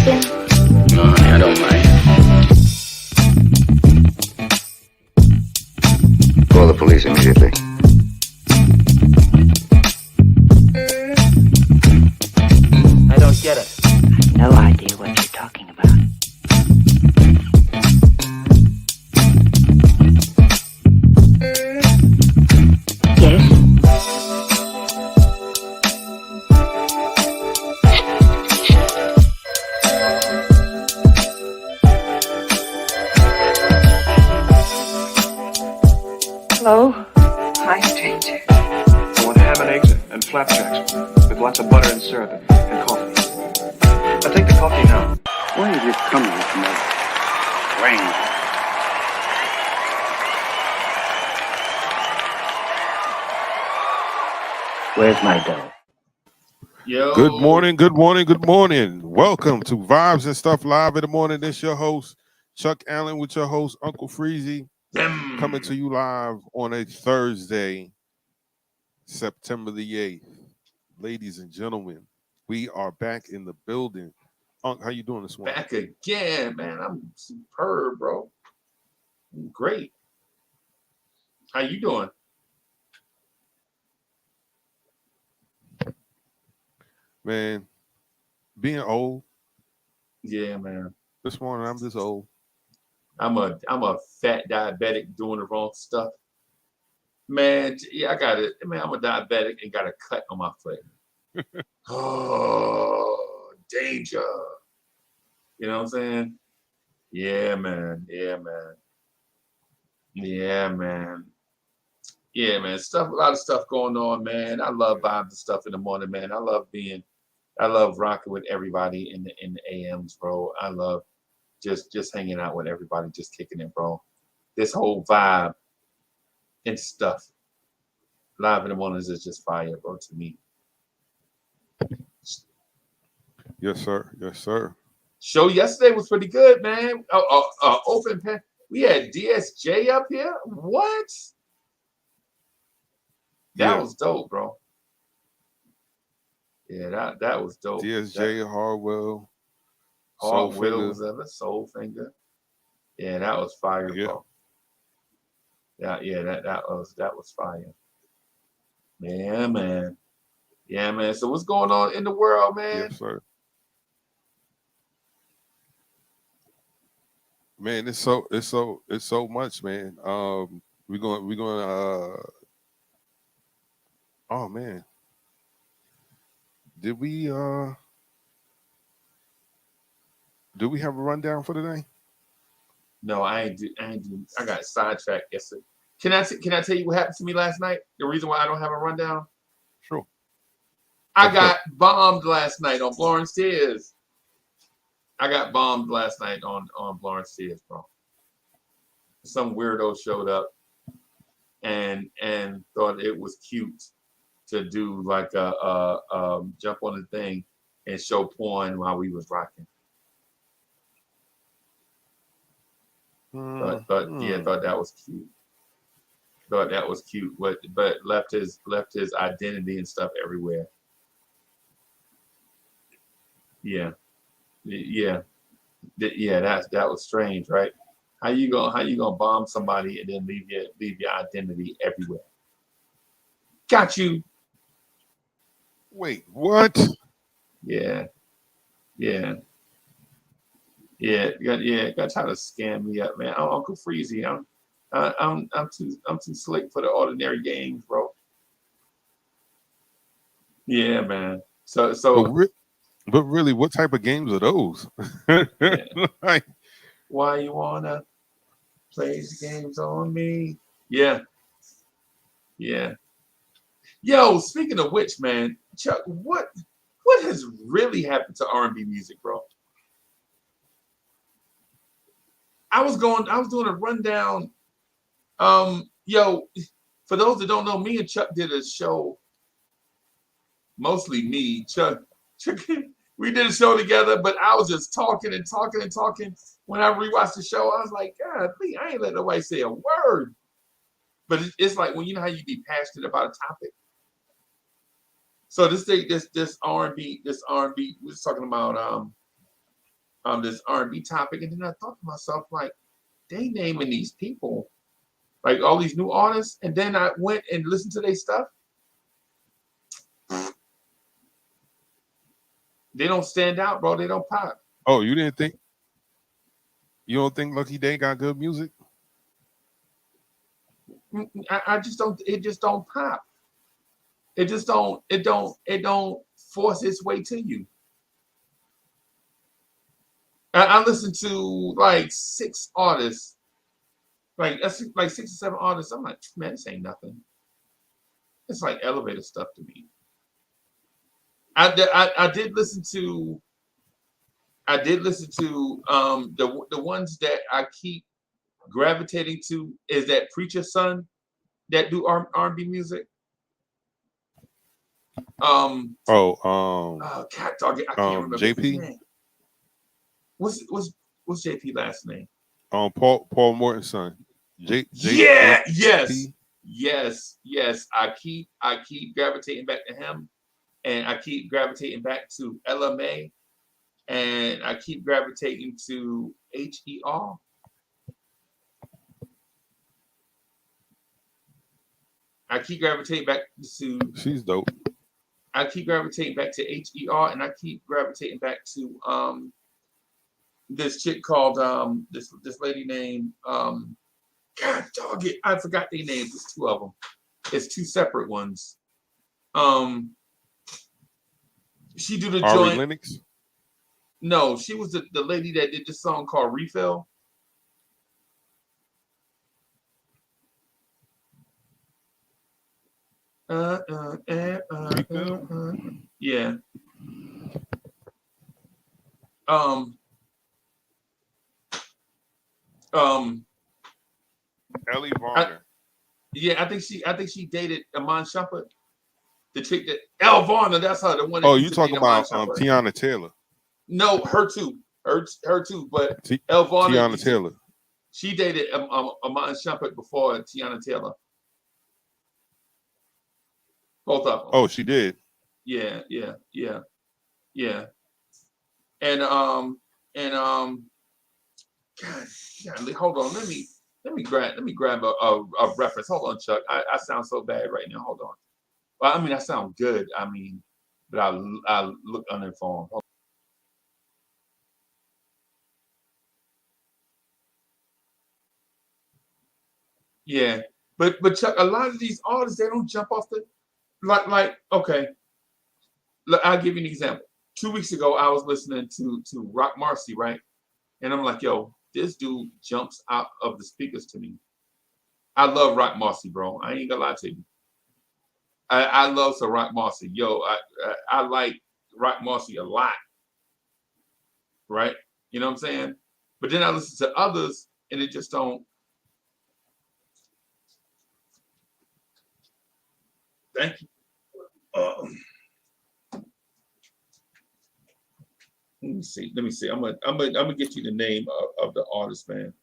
again? No, honey, I don't mind. Call the police immediately. I don't get it. No idea what you're talking about. Yes? Hello? Hi, stranger. I want ham and eggs and flapjacks with lots of butter and syrup and coffee. I'll take the coffee now. Why have you come here tonight? Rain. Where's my dough? Yo. Good morning, good morning, good morning. Welcome to Vibes and Stuff Live in the Morning. This your host, Chuck Allen, with your host, Uncle Freezie, coming to you live on a Thursday, September the 8th. Ladies and gentlemen, we are back in the building. Unc, how you doing this morning? Back again, man. I'm superb, bro. I'm great. How you doing? Man, being old. Yeah, man. This morning, I'm just old. I'm a fat diabetic doing the wrong stuff. Man, yeah, I got it. Man, I'm a diabetic and got a cut on my foot. Oh, danger. You know what I'm saying? Yeah, man. Yeah, man. Yeah, man. Yeah, man. A lot of stuff going on, man. I love vibes and stuff in the morning, man. I love rocking with everybody in the AMs, bro. I love just hanging out with everybody, just kicking it, bro. This whole vibe and stuff. Live in the mornings is just fire, bro, to me. Yes, sir. Yes, sir. Show yesterday was pretty good, man. Open pen. We had DSJ up here. What? That was dope, bro. Yeah, that was dope. DSJ, Hardwell, Hardwell was of it, Soulfinger. Yeah, that was fire, bro. Yeah, that was fire. Yeah, man. Yeah, man. So what's going on in the world, man? Yes, sir. Man, it's so much, man. We're going oh man. Did we have a rundown for today? No, I ain't do. I got sidetracked yesterday. Can I tell you what happened to me last night? The reason why I don't have a rundown? Sure. I got bombed last night on Florence Tears. I got bombed last night on Florence Tears, bro. Some weirdo showed up and thought it was cute to do like a jump on the thing and show porn while we was rocking. Thought that was cute. Thought that was cute, but left his identity and stuff everywhere. Yeah. That was strange, right? How you gonna bomb somebody and then leave your identity everywhere? Got you. Wait, what? Yeah. Got trying to scam me up, man. I'm Uncle Freezie. I'm too slick for the ordinary games, bro. Yeah, man. But really, what type of games are those? Yeah. Why you wanna play the games on me? Yeah. Yo, speaking of which, man, Chuck, what has really happened to R&B music, bro? I was doing a rundown. Yo, for those that don't know, me and Chuck did a show. Mostly me, Chuck. We did a show together, but I was just talking. When I rewatched the show, I was like, God, I ain't let nobody say a word. But it's like when you know how you be passionate about a topic. So this R&B, we was talking about this R&B topic, and then I thought to myself, like, they naming these people, like all these new artists, and then I went and listened to their stuff. They don't stand out, bro. They don't pop. Oh, you don't think Lucky Day got good music? I just don't. It just don't pop. It just don't. It don't force its way to you. I listened to like 6 artists, like 6 or 7 artists. I'm like, man, this ain't nothing. It's like elevator stuff to me. I did listen to the ones that I keep gravitating to is that Preacher Son that do R&B music. God dog, I can't remember his JP. name. What's JP last name? Paul Morton's son. Yes. I keep gravitating back to him, and I keep gravitating back to LMA, and I keep gravitating to HER. I keep gravitating back to. She's dope. I keep gravitating back to HER, and I keep gravitating back to this chick called this lady named God dog it, I forgot their names. It's 2 of them. It's 2 separate ones. She do the Ari joint. Lennox? No, she was the lady that did this song called Refill. Yeah. Ellie Varner. I think she dated Amon Shumpert. The chick that Elle Varner, that's her. The one. That you talking about Tiana Taylor? No, her too. Her too. But Elle Varner, Tiana Taylor. She dated Amon Shumpert before Tiana Taylor. Both of them. Oh, she did. Yeah. And God, hold on. Let me grab a reference. Hold on, Chuck. I sound so bad right now. Hold on. Well, I mean, I sound good. I mean, but I look uninformed. Hold on. Yeah, but Chuck, a lot of these artists, they don't jump off the like. Okay, look, I'll give you an example. 2 weeks ago, I was listening to Rock Marcy, right? And I'm like, yo, this dude jumps out of the speakers to me. I love Rock Marcy, bro. I ain't gonna lie to you. I love some Rock Marcy. Yo, I like Rock Marcy a lot. Right? You know what I'm saying? But then I listen to others and it just don't. Thank you. Let me see. I'm gonna get you the name of the artist, man.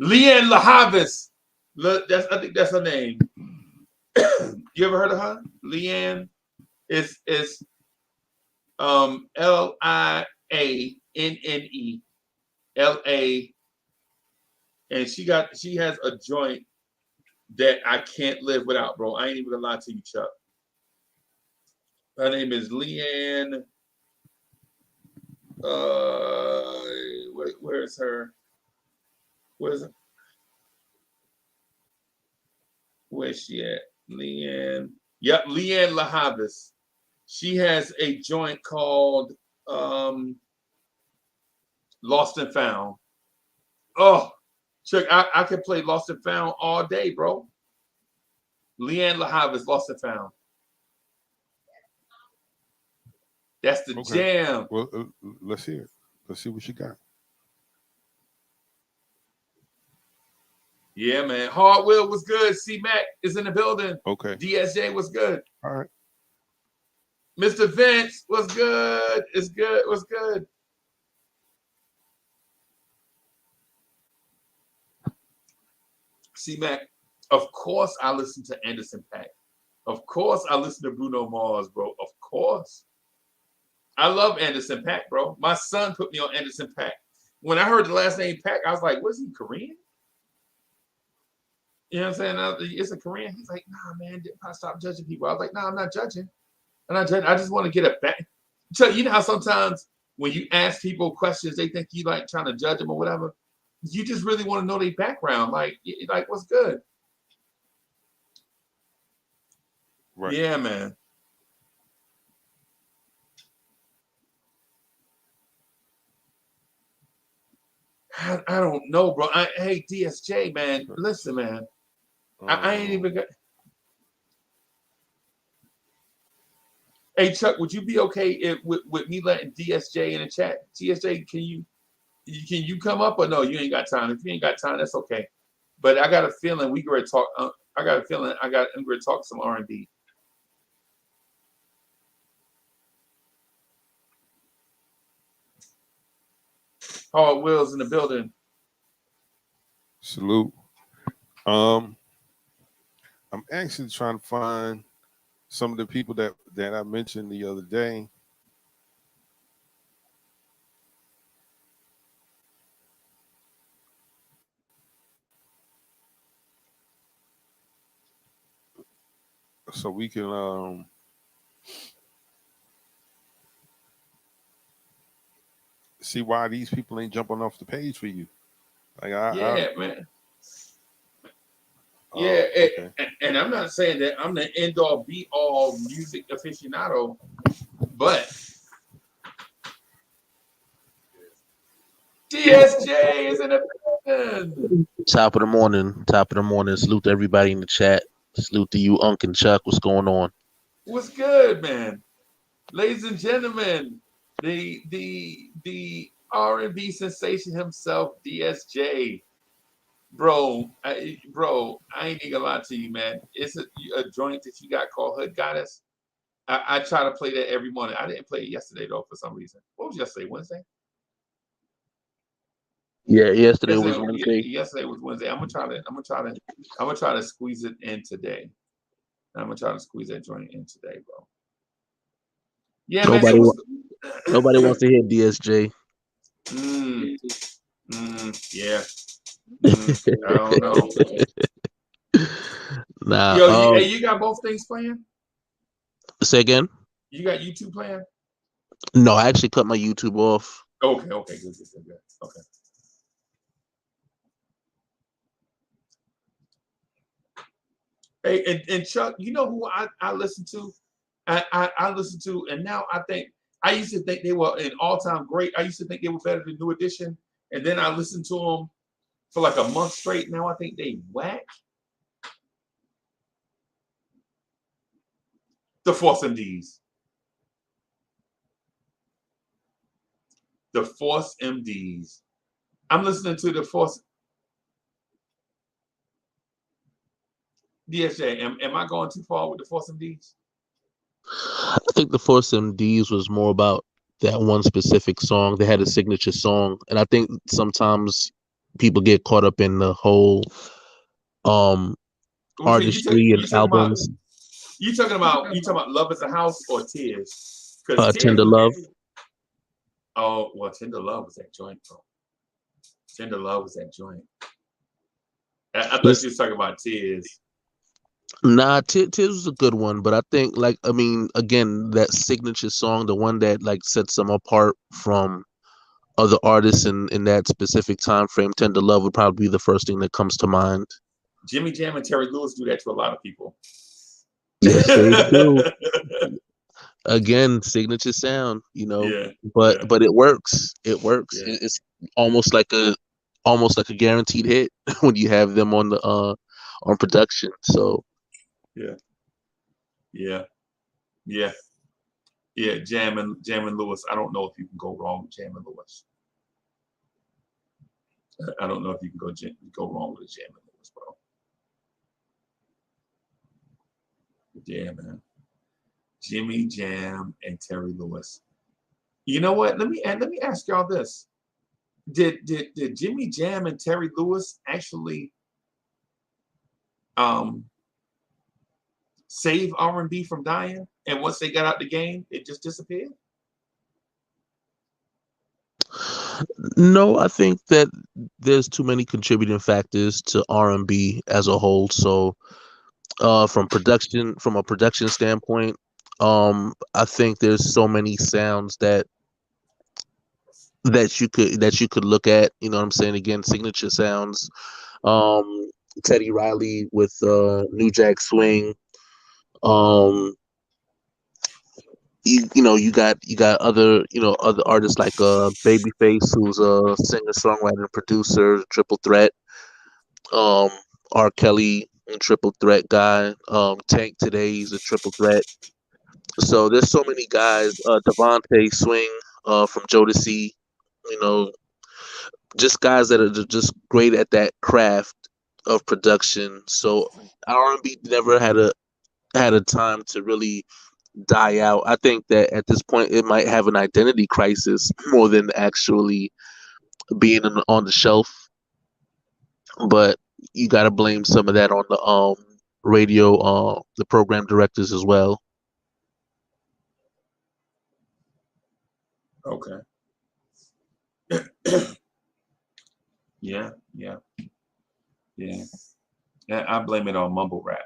Leanne LaHavis. I think that's her name. You ever heard of her? Leanne is LIANNE LA, and she has a joint that I can't live without, bro. I ain't even gonna lie to you, Chuck. Her name is Leanne. Where's her? Where's she at? Leanne. Yep, Leanne LaHavis. She has a joint called Lost and Found. Oh, Chuck, I could play Lost and Found all day, bro. Leanne LaHavis, Lost and Found. That's the jam. Well, let's hear it. Let's see what she got. Yeah, man. Hardwill was good. C-Mac is in the building. Okay. DSJ was good. All right. Mr. Vince was good. It's good. Was good. C-Mac Of course, I listen to Anderson .Paak. Of course, I listen to Bruno Mars, bro. Of course. I love Anderson .Paak, bro. My son put me on Anderson .Paak. When I heard the last name Paak, I was like, was he Korean? You know what I'm saying? Is it Korean? He's like, nah, man, I stop judging people. I was like, nah, I'm not judging. I'm not judging. I just want to get it back. So you know how sometimes when you ask people questions, they think you like trying to judge them or whatever. You just really want to know their background. Like what's good? Right. Yeah, man. I don't know, bro. Hey, DSJ, man. Listen, man. I ain't even got. Hey, Chuck, would you be okay with me letting DSJ in the chat? DSJ, can you come up or no? You ain't got time. If you ain't got time, that's okay. But I got a feeling we gonna talk. I'm gonna talk some R&B. Hard Wheels in the building. Salute. I'm actually trying to find some of the people that I mentioned the other day. So we can see why these people ain't jumping off the page for you. Like Man. Yeah, okay. and I'm not saying that I'm the end-all, be-all music aficionado, but DSJ is in the building. Top of the morning. Salute to everybody in the chat. Salute to you, Unc and Chuck. What's going on? What's good, man? Ladies and gentlemen, the R&B sensation himself, DSJ. Bro, I ain't even gonna lie to you, man. It's a joint that you got called Hood Goddess. I try to play that every morning. I didn't play it yesterday though for some reason. What was yesterday? Wednesday? Yeah, yesterday was Wednesday. Yesterday was Wednesday. I'm gonna try to squeeze it in today. I'm gonna try to squeeze that joint in today, bro. Yeah, nobody, man. Nobody wants to hear DSJ. Yeah. I don't know. Nah. Yo, you got both things playing? Say again? You got YouTube playing? No, I actually cut my YouTube off. Okay, good. Okay. Hey, and Chuck, you know who I listen to? I listen to, and now I think I used to think they were an all-time great. I used to think they were better than New Edition, and then I listened to them for like a month straight. Now I think they whack. The Force MDs. The Force MDs. I'm listening to the Force. DSJ, am I going too far with the Force MDs? I think the Force MDs was more about that one specific song. They had a signature song, and I think sometimes people get caught up in the whole artistry and albums. You talking about Love Is a House or Tears? Tender Love. Oh, well, Tender Love was that joint, bro. Tender Love was that joint. I thought you was talking about Tears. Nah, Tears was a good one, but I think, again, that signature song, the one that sets them apart from other artists in that specific time frame, Tender Love would probably be the first thing that comes to mind. Jimmy Jam and Terry Lewis do that to a lot of people. Yes, they do. Again, signature sound, but it works. It works. Yeah. It's almost like a guaranteed hit when you have them on the on production. So yeah. Jam and Lewis. I don't know if you can go wrong with Jam and Lewis. I don't know if you can go wrong with a Jam and Lewis, bro. Yeah, man. Jimmy Jam and Terry Lewis. You know what? Let me ask y'all this: Did Jimmy Jam and Terry Lewis actually save R&B from dying, and once they got out the game, it just disappeared? No, I think that there's too many contributing factors to R&B as a whole. So, from a production standpoint, I think there's so many sounds that you could look at. You know what I'm saying? Again, signature sounds. Teddy Riley with New Jack Swing. You got other artists like Babyface, who's a singer songwriter and producer, triple threat. um R. Kelly, a triple threat guy. Tank today, he's a triple threat. So there's so many guys. Devontae Swing, from Jodeci, you know, just guys that are just great at that craft of production. So R&B never had a time to really die out. I think that at this point it might have an identity crisis more than actually being on the shelf. But you got to blame some of that on the radio, the program directors as well. Okay. Yeah, yeah, yeah. Yeah, I blame it on mumble rap.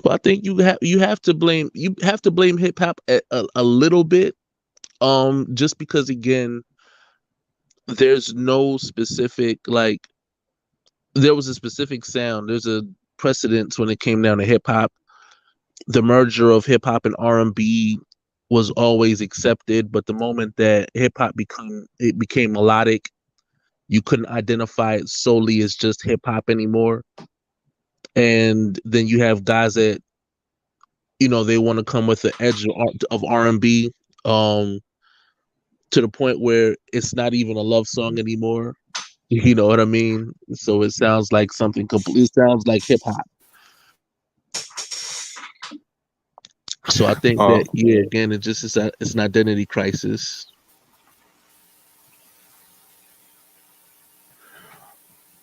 Well, I think you have to blame hip hop a little bit, just because again there's no specific, like, there was a specific sound. There's a precedence when it came down to hip hop. The merger of hip hop and R&B was always accepted, but the moment that hip hop became melodic, you couldn't identify it solely as just hip hop anymore. And then you have guys that they want to come with the edge of R&B, um to the point where it's not even a love song anymore. You know what I mean? So it sounds like something complete. It sounds like hip hop. So I think Uh, that, yeah, again, it's an identity crisis.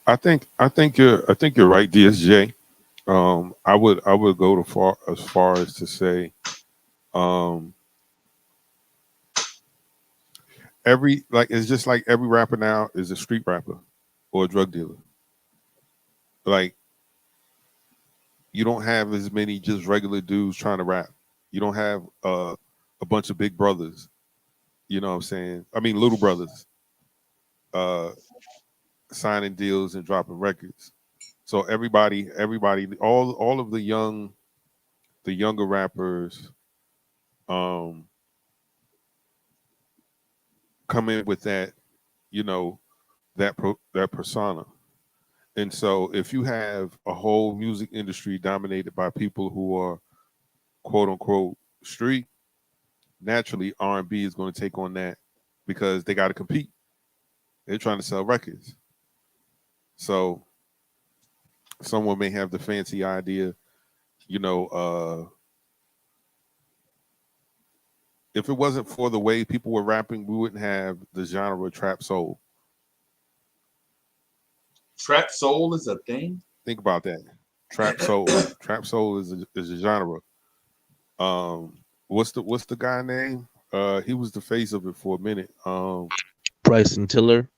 I think you're right, DSJ. I would go as far as to say, um, it's just like every rapper now is a street rapper or a drug dealer. Like, you don't have as many just regular dudes trying to rap. You don't have a bunch of big brothers. You know what I'm saying? I mean, little brothers, uh, signing deals and dropping records. So everybody, all of the younger rappers, um, come in with that, you know, that persona. And so if you have a whole music industry dominated by people who are quote unquote street, naturally R&B is going to take on that because they got to compete. They're trying to sell records. So someone may have the fancy idea, you know, if it wasn't for the way people were rapping, we wouldn't have the genre trap soul. Trap soul is a thing. Think about that. Trap soul. Trap soul is a genre. What's the guy name? He was the face of it for a minute. Bryson Tiller.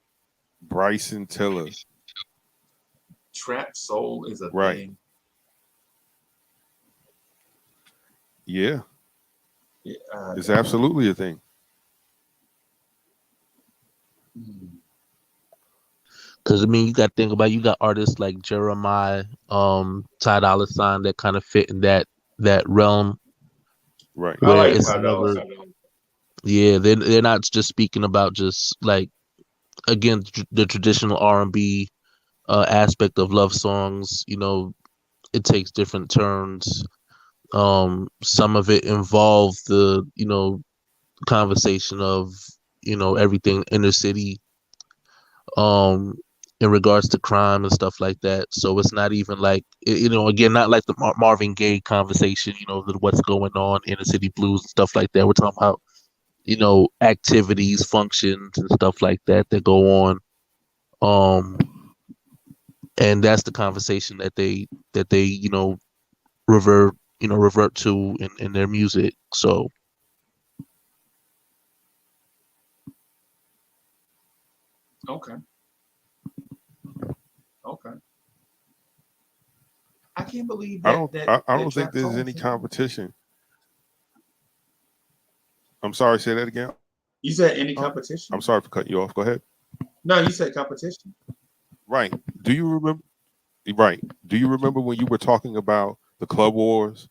Bryson Tiller. Trap soul is a Right. thing. Yeah, Yeah, it's absolutely a thing. Because I mean, you got to think about, you got artists like Jeremiah, Ty Dolla Sign, that kind of fit in that realm, Right. I where like it's Ty Dolla never, Sign. yeah, they're not just speaking about just like, again, the traditional R&B aspect of love songs. It takes different turns. Some of it involve the conversation of everything inner city, um in regards to crime and stuff like that. So it's not even like, again, not like the Marvin Gaye conversation, what's going on, inner city blues and stuff like that. We're talking about activities, functions and stuff like that go on Um, and that's the conversation that they revert to in their music. So Okay. Okay. I can't believe I that don't. I that don't think trap there's song any came out. competition. I'm sorry. Say that again. You said any I'm competition? sorry for cutting you off. Go ahead. No, you said competition. Right. Do you remember? Right. Do you remember when you were talking about the Club Wars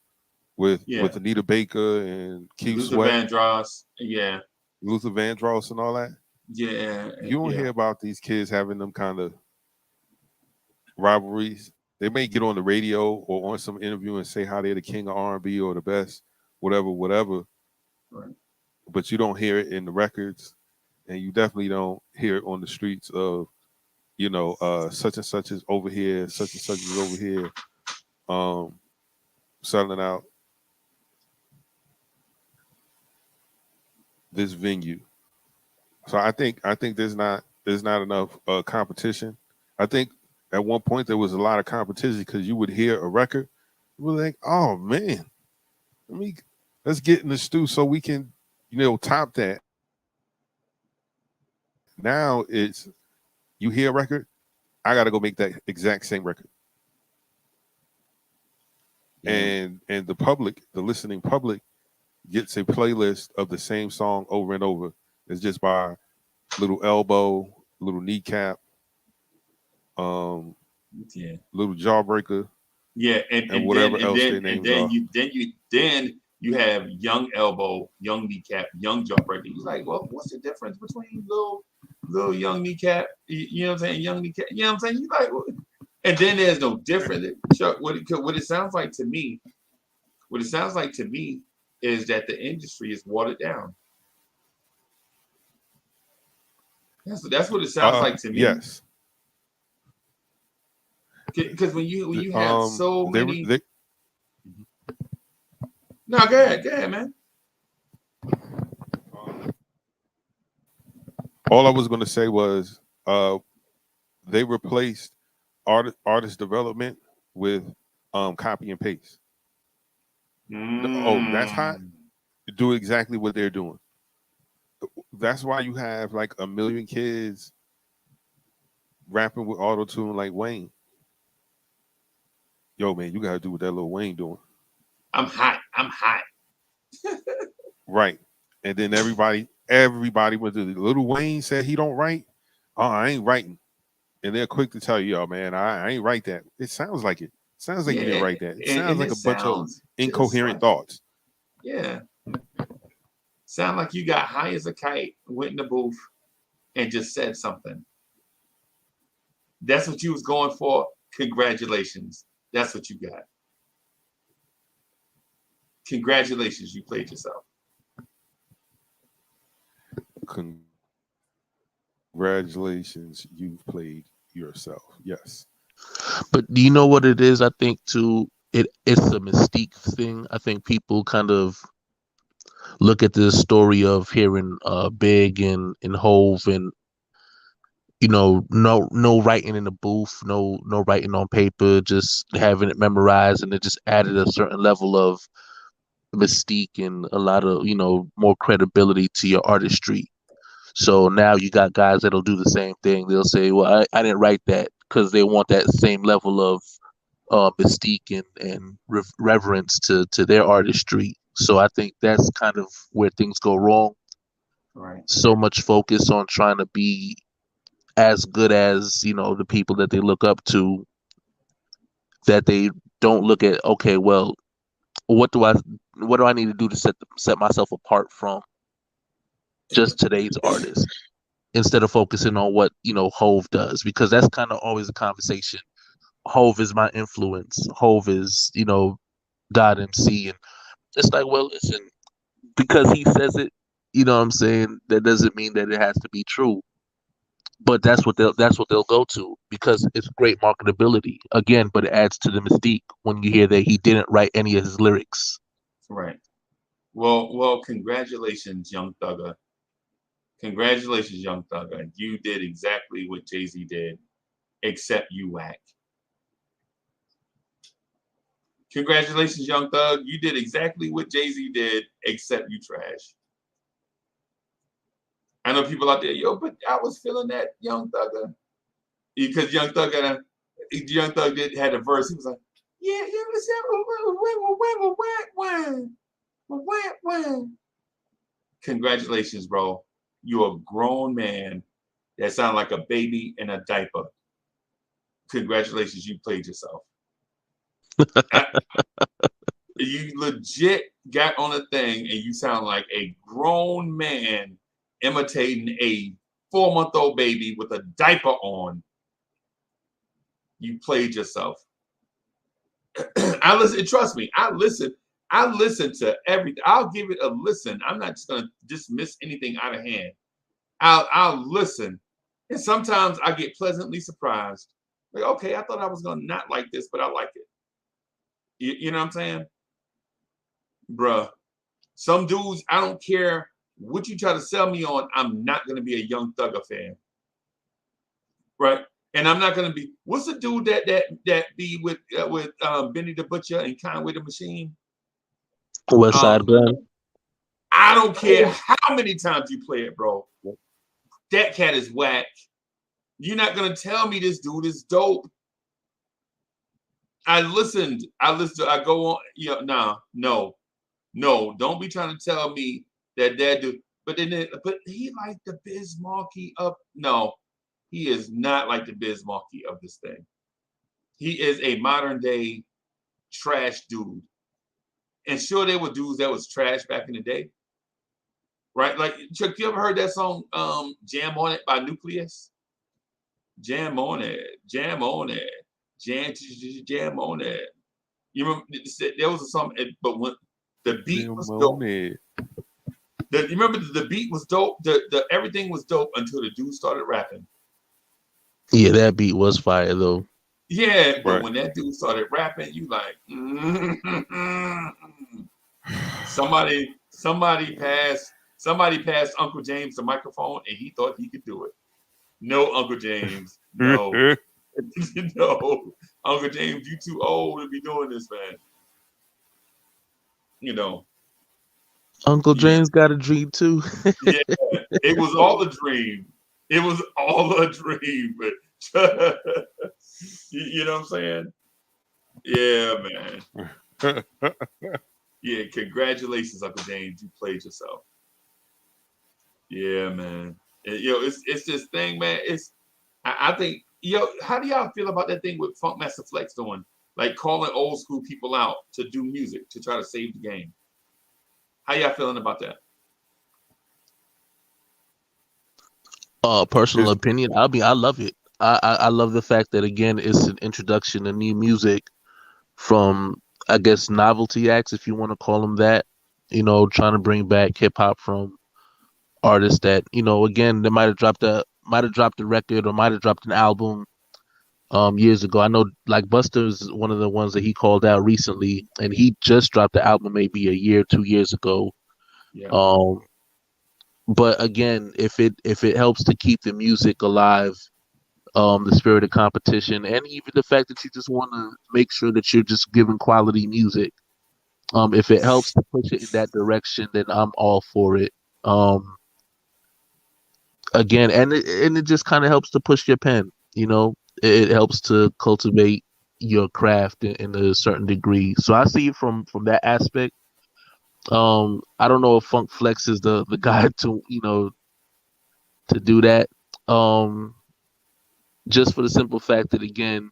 Yeah. with Anita Baker and Keith Luther Sweat, Vandross. Yeah. Luther Vandross, and all that? Yeah. You don't Yeah. hear about these kids having them kind of rivalries. They may get on the radio or on some interview and say how they're the king of R&B or the best, whatever, whatever. Right. But you don't hear it in the records, and you definitely don't hear it on the streets of, such and such is over here, such and such is over here, um, selling out this venue. So I think there's not enough competition. I think at one point there was a lot of competition because you would hear a record, you would think, oh man, let me let's get in the stew so we can top that. Now it's you hear a record, I got to go make that exact same record, Yeah. and the listening public, gets a playlist of the same song over and over. It's just by Little Elbow, Little Kneecap, um, Yeah. Little Jawbreaker, Yeah. and whatever else their And names then are. you have Young Elbow, Young Kneecap, Young Jawbreaker. He's like, well, what's the difference between little Young Kneecap? You know what I'm saying? Young Kneecap. You know what I'm saying? He's like, well, and then there's no difference. Chuck, what it sounds like to me, is that the industry is watered down. That's what it sounds like to me. Yes. Because when you have so They many. they No, go ahead, man. all I was going to say was they replaced artist development with copy and paste. Oh, that's hot. Do exactly what they're doing. That's why you have like a million kids rapping with auto tune like Wayne. Yo, man, you gotta do what that little Wayne doing. I'm hot. I'm hot. Right. And then everybody went to the little Wayne said he don't write. Oh, I ain't writing. And they're quick to tell you, yo, man, I ain't write that. It sounds like it. Sounds like you didn't Yeah, write that. It and sounds like it a bunch of sounds just incoherent like, thoughts. yeah, sound like you got high as a kite, went in the booth, and just said something. That's what you was going for. Congratulations. That's what you got. Congratulations, you played yourself. Congratulations, you've played yourself. Yes. but do you know what it is? I think too, it's a mystique thing. I think people kind of look at this story of hearing Big and Hove, and no writing in the booth, no writing on paper, just having it memorized, and it just added a certain level of mystique and a lot of more credibility to your artistry. So now you got guys that'll do the same thing. They'll say, well, I didn't write that, because they want that same level of mystique and reverence to their artistry. So I think that's kind of where things go wrong. Right. So much focus on trying to be as good as the people that they look up to, that they don't look at, okay, well, what do I need to do to set myself apart from just today's artist, instead of focusing on what Hove does, because that's kind of always a conversation. Hove is my influence. Hove is God MC, and it's like, well, listen, because he says it, what I'm saying, that doesn't mean that it has to be true. But that's what they'll go to, because it's great marketability again, but it adds to the mystique when you hear that he didn't write any of his lyrics. Right. Well, congratulations, young thugger. Congratulations, Young Thugger. You did exactly what Jay-Z did, except you whack. Congratulations, Young Thug. You did exactly what Jay-Z did, except you trash. I know people out there, yo, but I was feeling that Young Thugger. Because Young Thug had a verse. He was like, yeah, you understand? Congratulations, bro. You're a grown man that sound like a baby in a diaper. Congratulations, you played yourself. You legit got on a thing and you sound like a grown man imitating a 4-month-old baby with a diaper on. You played yourself. I listen, trust me, I listen to everything. I'll give it a listen. I'm not just gonna dismiss anything out of hand. I'll listen. And sometimes I get pleasantly surprised. Like, okay, I thought I was gonna not like this, but I like it. You know what I'm saying? Bruh. Some dudes, I don't care what you try to sell me on, I'm not gonna be a Young Thugger fan. Right? And I'm not gonna be. What's the dude that be with Benny the Butcher and Conway the Machine? West Side Gun. I don't care how many times you play it, bro. That cat is whack. You're not gonna tell me this dude is dope. I listened. I go on. Yeah, no. Don't be trying to tell me that dude. But he like the Biz Markie of no. He is not like the Biz Markie of this thing. He is a modern day trash dude. And sure, there were dudes that was trash back in the day. Right? Like, Chuck, you ever heard that song, Jam On It by Nucleus? Jam on it. Jam on it. Jam on it. You remember, there was a song, but when the beat was dope. You remember the beat was dope? The everything was dope until the dude started rapping. Yeah, that beat was fire though. Yeah, but Right. when that dude started rapping, you like, somebody passed Uncle James the microphone and he thought he could do it. No, Uncle James, no, no, Uncle James, you too old to be doing this, man. You know, Uncle James got a dream too. yeah, it was all a dream. It was all a dream, but you know what I'm saying? Yeah, man. Yeah, congratulations, Uncle James. You played yourself. Yeah, man. It's this thing, man. I think, how do y'all feel about that thing with Funk Master Flex doing? Like calling old school people out to do music to try to save the game. How y'all feeling about that? Personal opinion. I love it. I love the fact that again it's an introduction to new music from I guess novelty acts, if you want to call them that. Trying to bring back hip hop from artists that again they might have dropped a record or might have dropped an album years ago. I know like Busta is one of the ones that he called out recently, and he just dropped the album maybe a year, 2 years ago. Yeah. But again, if it helps to keep the music alive, the spirit of competition, and even the fact that you just want to make sure that you're just giving quality music, if it helps to push it in that direction, then I'm all for it. Again, and it just kind of helps to push your pen. It helps to cultivate your craft in a certain degree. So I see it from that aspect. I don't know if Funk Flex is the guy to to do that. Just for the simple fact that again,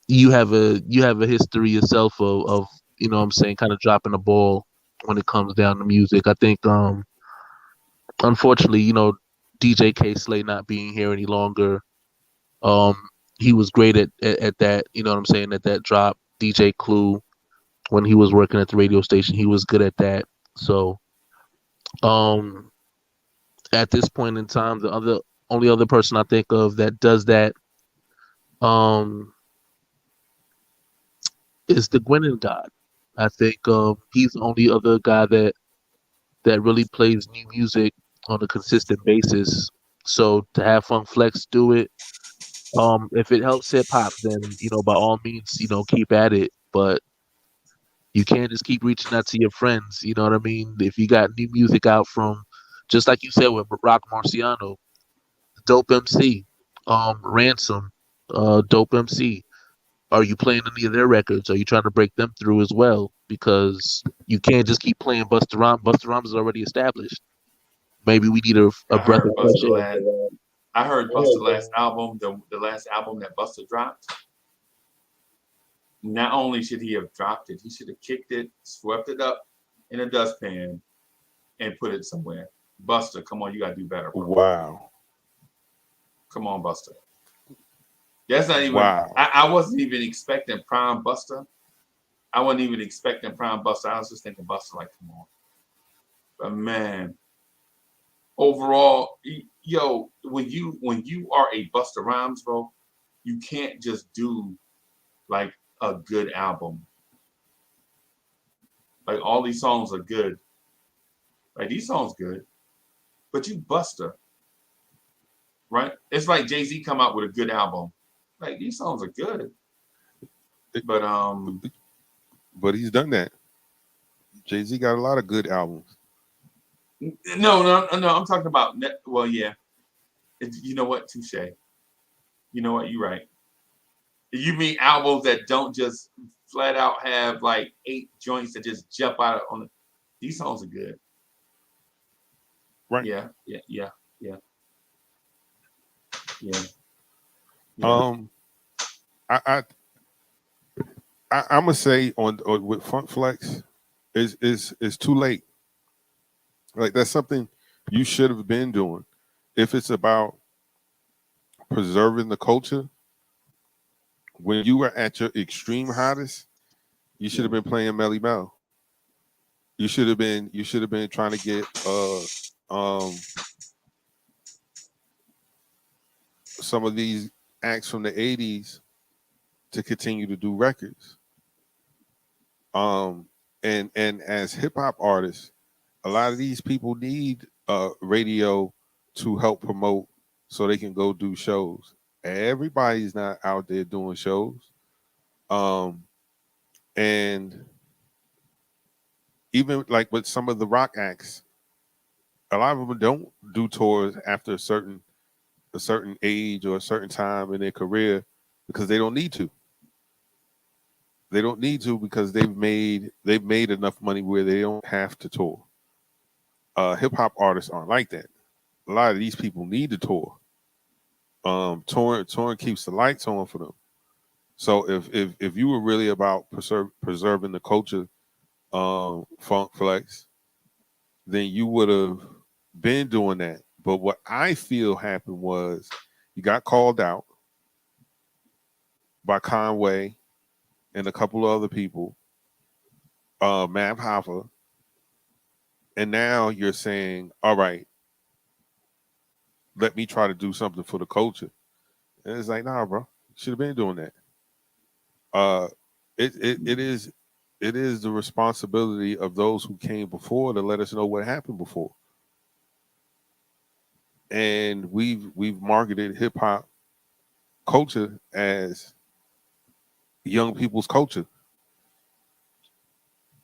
you have a history yourself of what I'm saying, kind of dropping the ball when it comes down to music. I think unfortunately, DJ K Slay not being here any longer, he was great at that, what I'm saying, at that drop. DJ Clue, when he was working at the radio station, he was good at that. So at this point in time, the only other person I think of that does that is the Gwenin God. I think he's the only other guy that really plays new music on a consistent basis. So to have Funk Flex do it, if it helps hip hop, then by all means, keep at it. But you can't just keep reaching out to your friends. You know what I mean? If you got new music out from, just like you said with Rock Marciano, dope MC, Ransom, dope MC. Are you playing any of their records? Are you trying to break them through as well? Because you can't just keep playing Busta Rhymes. Busta Rhymes is already established. Maybe we need a I breath heard of fresh Busta air. last. I heard Busta last album, the last album that Busta dropped. Not only should he have dropped it, he should have kicked it, swept it up in a dustpan, and put it somewhere. Busta, come on, you gotta do better, bro. Wow. Come on, Busta. That's not even. Wow. I wasn't even expecting Prime Busta. I wasn't even expecting Prime Busta. I was just thinking Busta, like, come on. But man, overall, yo, when you are a Busta Rhymes, bro, you can't just do like a good album. Like all these songs are good. Like these songs good, but you Busta, right? It's like Jay-Z come out with a good album. Like these songs are good, but But he's done that. Jay-Z got a lot of good albums. no. I'm talking about. Well, yeah. You know what? Touche. You know what? You're right. You mean albums that don't just flat out have like 8 joints that just jump out on the. These songs are good. Right. Yeah. I I'm gonna say on with Funk Flex is too late. Like that's something you should have been doing. If it's about preserving the culture, when you were at your extreme hottest, you should have been playing Melly Mel. You should have been trying to get some of these acts from the 80s to continue to do records. And as hip hop artists, a lot of these people need radio to help promote so they can go do shows. Everybody's not out there doing shows. And even like with some of the rock acts, a lot of them don't do tours after a certain age or a certain time in their career because they don't need to. They don't need to because they've made enough money where they don't have to tour. Hip hop artists aren't like that. A lot of these people need to tour. Touring keeps the lights on for them. So if you were really about preserving the culture, Funk Flex, then you would have been doing that. But what I feel happened was you got called out by Conway and a couple of other people, Mav Hoffa, and now you're saying, all right, let me try to do something for the culture. And it's like, nah, bro, you should have been doing that. Uh, it is the responsibility of those who came before to let us know what happened before. And we've marketed hip hop culture as young people's culture.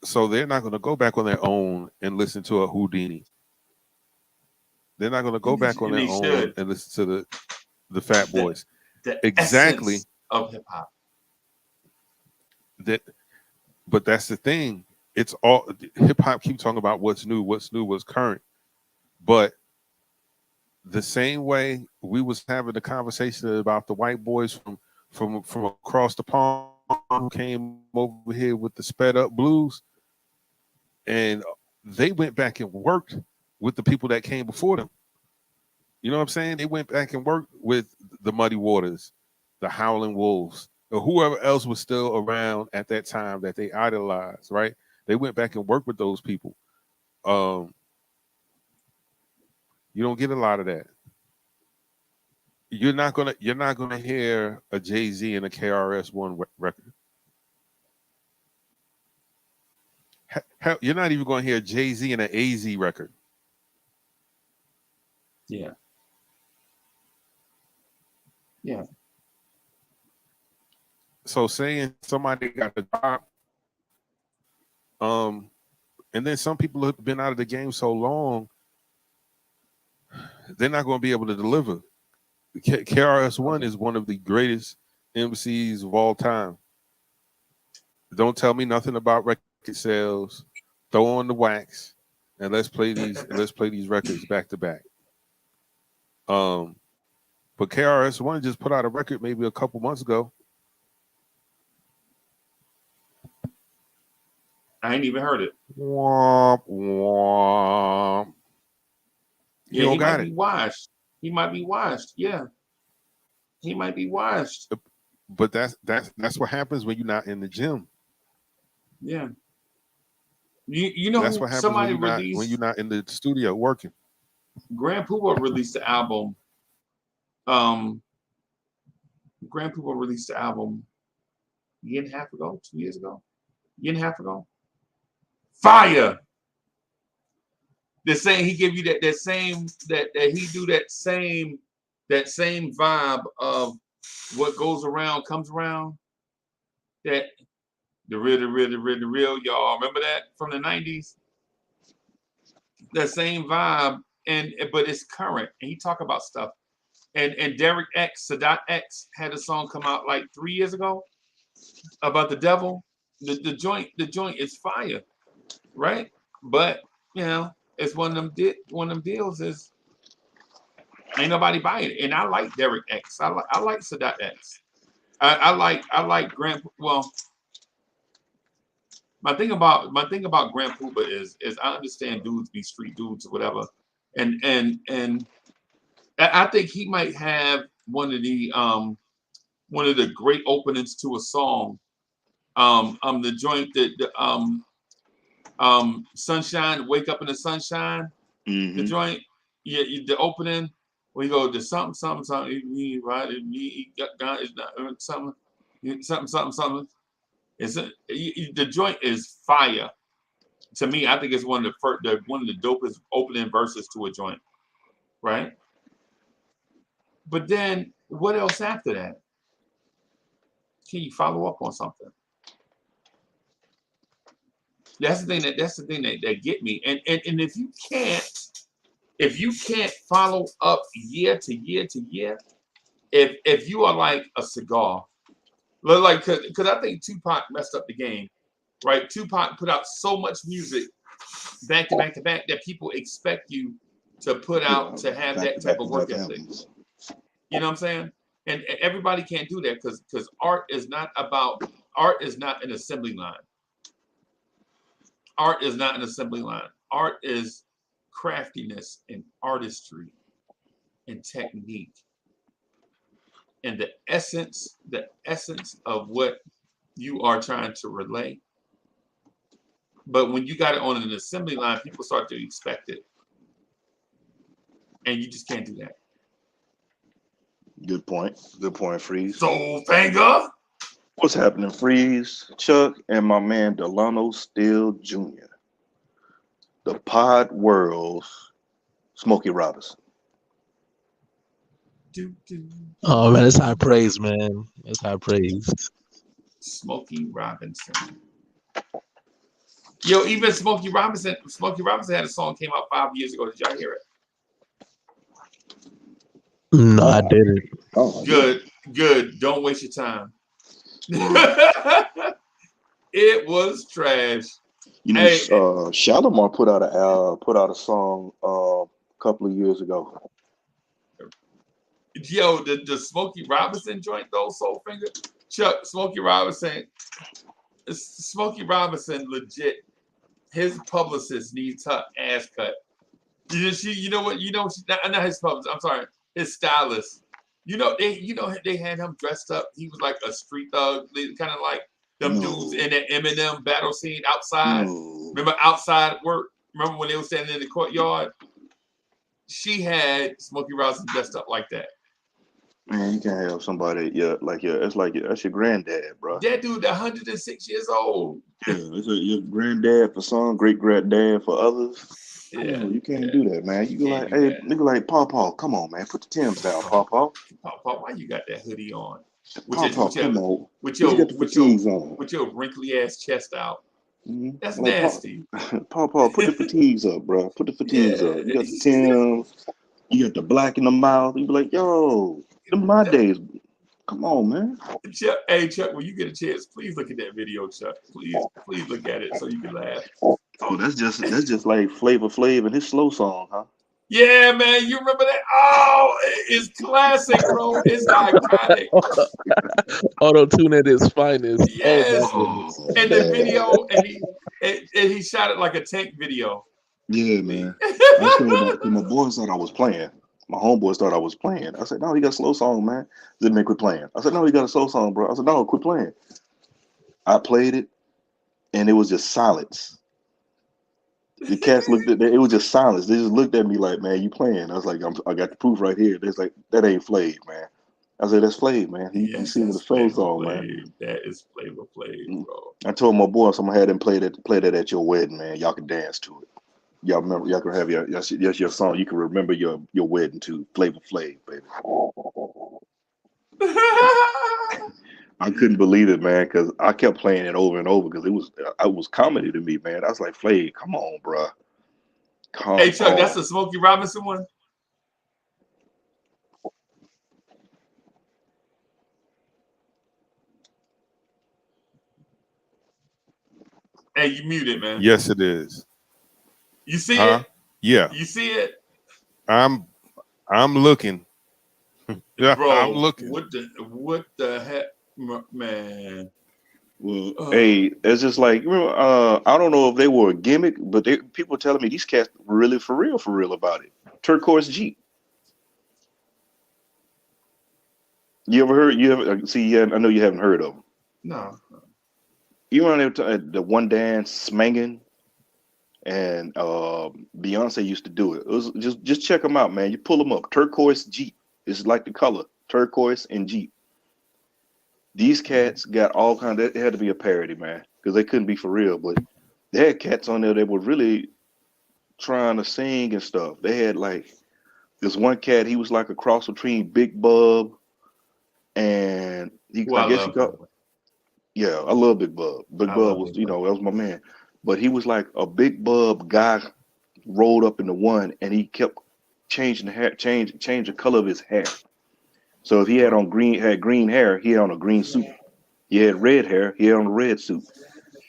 So they're not going to go back on their own and listen to a Houdini. They're not going to go back on And their they own should. and listen to the Fat Boys. The Exactly. essence of hip hop. That, but that's the thing. It's all hip hop. Keep talking about what's new, what's current. But the same way we was having the conversation about the white boys from across the pond who came over here with the sped up blues, and they went back and worked with the people that came before them. You know what I'm saying? They went back and worked with the Muddy Waters, the Howling Wolves, or whoever else was still around at that time that they idolized, right? They went back and worked with those people. You don't get a lot of that. You're not gonna hear a Jay-Z and a KRS-One record. Hell, you're not even gonna hear Jay-Z and an AZ record. Yeah. Yeah. So saying somebody got the drop, and then some people have been out of the game so long, they're not going to be able to deliver. KRS-One is one of the greatest MCs of all time. Don't tell me nothing about record sales. Throw on the wax and let's play these records back to back. But KRS-One just put out a record maybe a couple months ago. I ain't even heard it. Womp womp. Yeah, he might be washed. He might be washed. Yeah. He might be washed. But that's what happens when you're not in the gym. Yeah. You know that's what happens when you're not in the studio working. Grand Puba released the album. Grand Puba released the album a year and a half ago, 2 years ago, year and a half ago. Fire. They're saying he give you that he do that same vibe of what goes around comes around. That the real, y'all remember that from the 90s? That same vibe, but it's current, and he talk about stuff. And Derek X, Sadat X, had a song come out like 3 years ago about the devil. The joint is fire, right? But you know, it's one of them deals is ain't nobody buying it. And I like Derek X. I like Sadat X. I like Grand. Well, my thing about Grand Puba is I understand dudes be street dudes or whatever, and I think he might have one of the great openings to a song. The joint that Sunshine, Wake Up in the Sunshine. Mm-hmm. The joint, yeah, the opening we go to something, right? He got something. The joint is fire. To me, I think it's one of the dopest opening verses to a joint, right? But then, what else after that? Can you follow up on something? That's the thing that get me. And if you can't follow up year to year to year, if you are like a cigar, like because I think Tupac messed up the game, right? Tupac put out so much music back to back to back that people expect you to put out to have that type of work ethic. You know what I'm saying? And everybody can't do that because art is not an assembly line. Art is not an assembly line. Art is craftiness and artistry and technique. And the essence of what you are trying to relay. But when you got it on an assembly line, people start to expect it. And you just can't do that. Good point. Good point, Freeze. Soul Finger. What's happening, Freeze? Chuck and my man Delano Steele Jr. The Pod World's Smokey Robinson. Oh man, it's high praise, man. It's high praise. Smokey Robinson. Yo, even Smokey Robinson had a song came out 5 years ago. Did y'all hear it? No, I didn't. Oh, Good. Don't waste your time. It was trash. You know, Shalimar put out a song a couple of years ago. Yo, the Smokey Robinson joint though, Soul Finger. Chuck, Smokey Robinson legit. His publicist needs her ass cut. You know what? Not his publicist. I'm sorry, his stylist. They had him dressed up. He was like a street thug, kind of like them dudes in that Eminem battle scene outside. Remember outside work? Remember when they were standing in the courtyard? She had Smokey Robinson dressed up like that. Man, you can't have somebody, that's your granddad, bro. That dude, 106 years old. Yeah, it's your granddad for some, great granddad for others. No, you can't do that, man. You go Can't like, do hey, that. nigga, like, Paw, come on, man, put the Timbs down, Paw. Paul, why you got that hoodie on? Paw, come on. With But you your got the fatigues on. with your wrinkly ass chest out. Mm-hmm. That's Like, nasty. Paw, put the fatigues up, bro. Put the fatigues up. You got the Timbs. You got the black in the mouth. You be like, yo, them my days. Come on, man. Chuck, hey Chuck, when you get a chance, please look at that video, Chuck. Please look at it so you can laugh. Oh, that's just like Flavor Flav and his slow song, huh? Yeah, man, you remember that? Oh, it's classic, bro. It's iconic. Auto tune at its finest. Oh my Yes, goodness. and the video, and he shot it like a tank video. Yeah, man. I scared because my boys thought I was playing. My homeboys thought I was playing. I said, no, he got a slow song, man. Then they quit playing. I said, no, he got a slow song, bro. I said, no, quit playing. I played it, and it was just silence. The cats looked at it. It was just silence. They just looked at me like, man, you playing. I was like, I got the proof right here. They're like, that ain't Flav, man. I said, that's Flav, man. He Yes, singing the that's slow Flavor song, man. Flav. That is Flavor Flav, bro. I told my boys I'm gonna have them play that at your wedding, man. Y'all can dance to it. Y'all remember? Y'all can have that's your song. You can remember your wedding to Flavor Flav, baby. I couldn't believe it, man, because I kept playing it over and over because it was comedy to me, man. I was like, Flav, come on, bro, come Hey Chuck, that's on. the Smokey Robinson one. Hey, you muted, man. Yes, it is. You see Huh? it? Yeah. You see it, I'm looking. Yeah, I'm bro? looking. What the heck, man? Well, hey, it's just like I don't know if they were a gimmick, but people telling me these cats really for real about it. Turquoise Jeep. You ever heard? You ever see? Yeah, I know you haven't heard of them. No. You remember the one dance smanging, and Beyonce used to do it. It was just check them out, man. You pull them up. Turquoise Jeep. It's like the color turquoise and Jeep. These cats got all kind of. It had to be a parody, man, because they couldn't be for real. But they had cats on there that were really trying to sing and stuff. They had like this one cat. He was like a cross between Big Bub and Who I I guess you love, by the got. way. Yeah, I love Big Bub. Big I Bub love was, Big Bub. that was my man. But he was like a Big Bub guy rolled up into one, and he kept changing the hair, change the color of his hair. So if he had green hair, he had on a green suit. He had red hair, he had on a red suit.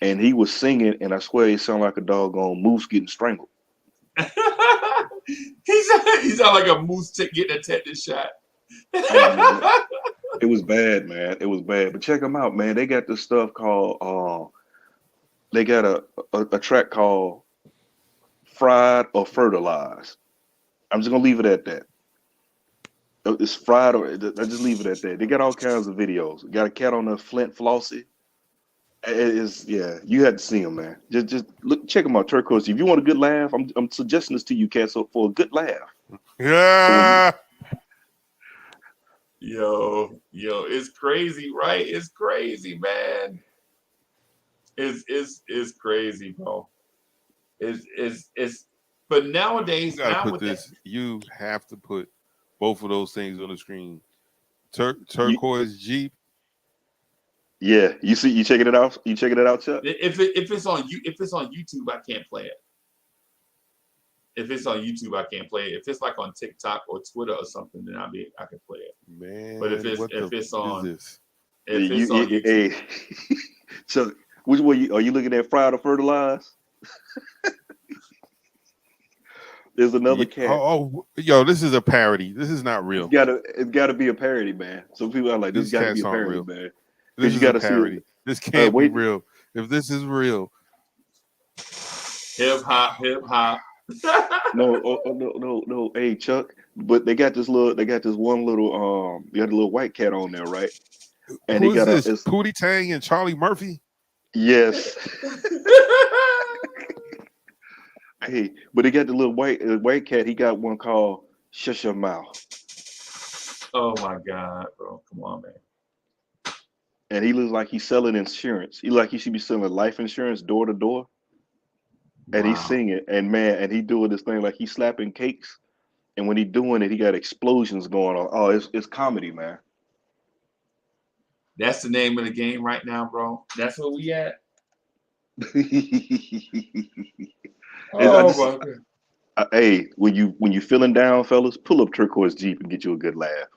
And he was singing, and I swear he sounded like a doggone moose getting strangled. He's sound like a moose getting a tetanus shot. Oh man, it was bad, man. It was bad. But check them out, man. They got this stuff called they got a track called Fried or Fertilized. I'm just gonna leave it at that. It's fried or I just leave it at that. They got all kinds of videos. Got a cat on the Flint Flossie. It is, yeah. You had to see him, man. Just look, check him out, Turquoise. If you want a good laugh, I'm suggesting this to you, cats, for a good laugh. So Yeah. Yo, it's crazy, right? It's crazy, man. It's crazy, bro. It's but nowadays, You gotta now put with that, this. You have to put both of those things on the screen. you, Turquoise Jeep. yeah, you checking it out? You checking it out, Chuck? if it's on YouTube, I can't play it. If it's on YouTube, I can't play it. If it's like on TikTok or Twitter or something, then I can play it. Man, But if what the it's fuck on is this? if it's on YouTube, Hey, so which way are you looking at? Fried or Fertilized? There's another cat. Yo, this is a parody. This is not real. It's gotta be a parody, man. Some people are like, this These got to be cats a aren't parody, real. man. This Because you is a got to see parody. it. This can't be Wait, real. If this is real, hip hop. no. Hey, Chuck, but they got this one little they got a little white cat on there, right? And he who is got this? it's Pootie Tang and Charlie Murphy? yes. Hey, but he got the little white cat. He got one called Shush Your Mouth, Oh my God, bro. Come on, man. and he looks like he's selling insurance. He should be selling life insurance door to door. and he's Wow. singing, and man, and he doing this thing like he's slapping cakes, and when he doing it, he got explosions going on. Oh, it's comedy, man. That's the name of the game right now, bro. That's where we at. I Oh just, my god. hey, when you feeling down, fellas, pull up Turquoise Jeep and get you a good laugh.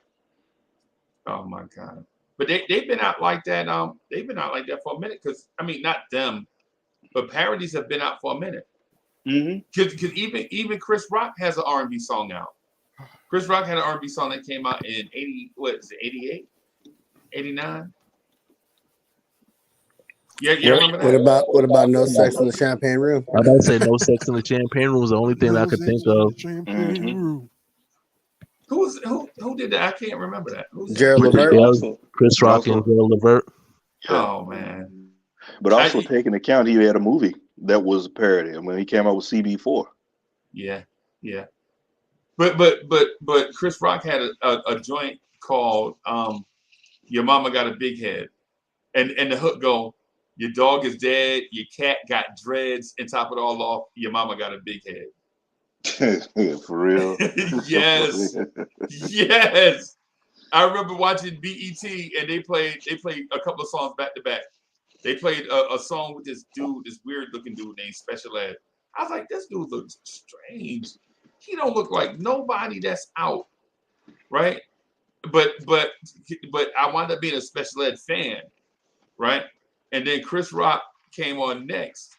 Oh my god. But they've been out like that. They've been out like that for a minute. Cause I mean, not them, but parodies have been out for a minute. Mm-hmm. Cause even Chris Rock has an R&B song out. Chris Rock had an R&B song that came out in 80. What is it? 88, 89. Yeah, you remember that? What about No Sex in the Champagne Room? I about to say No Sex in the Champagne Room was the only thing I No could think sex in of. the champagne Mm-hmm. room. Who did that? I can't remember that. Who's that? Gerald But Levert. also, Chris but Rock and also, Gerald Levert. yeah, Oh man. but also I, taking account, he had a movie that was a parody. I mean, he came out with CB4. yeah, yeah. But Chris Rock had a joint called Your Mama Got a Big Head. And the hook go, your dog is dead, your cat got dreads, and top it all off, your mama got a big head. For real. Yes. Yes. I remember watching BET and they played a couple of songs back to back. They played a song with this dude, this weird looking dude named Special Ed. I was like, this dude looks strange. He don't look like nobody that's out, right? But I wound up being a Special Ed fan, right? And then Chris Rock came on next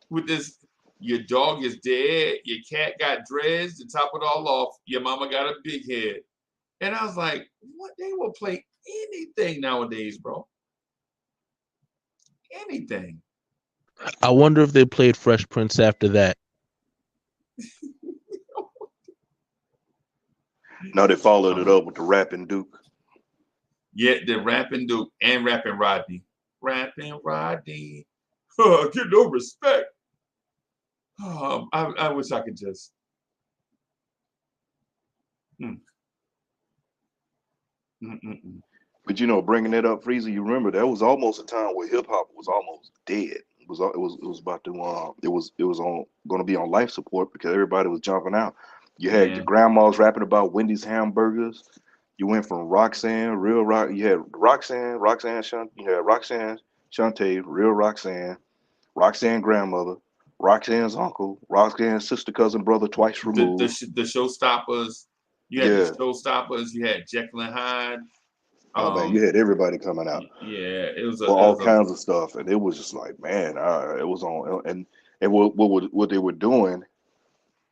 with this, your dog is dead, your cat got dreads, to top it all off, your mama got a big head. And I was like, what? They will play anything nowadays, bro. Anything. I wonder if they played Fresh Prince after that. No, they followed it up with the rapping Duke. Yeah, the rapping Duke and rapping Rodney. Rapping Rodney. Get no respect. I wish I could just. But you know, bringing it up, Freezer, you remember there was almost a time where hip hop was almost dead. It was about to it was on going to be on life support because everybody was jumping out. You had Yeah. your grandmas rapping about Wendy's hamburgers. You went from Roxanne, real rock. You had Roxanne, you had Roxanne Shante, real Roxanne grandmother, Roxanne's uncle, Roxanne's sister, cousin, brother, twice removed. The showstoppers. You had the Yeah. showstoppers. You had Jekyll and Hyde. Oh man, you had everybody coming out. Yeah, it was For all kinds of stuff, and it was just like, man, it was on, and what they were doing,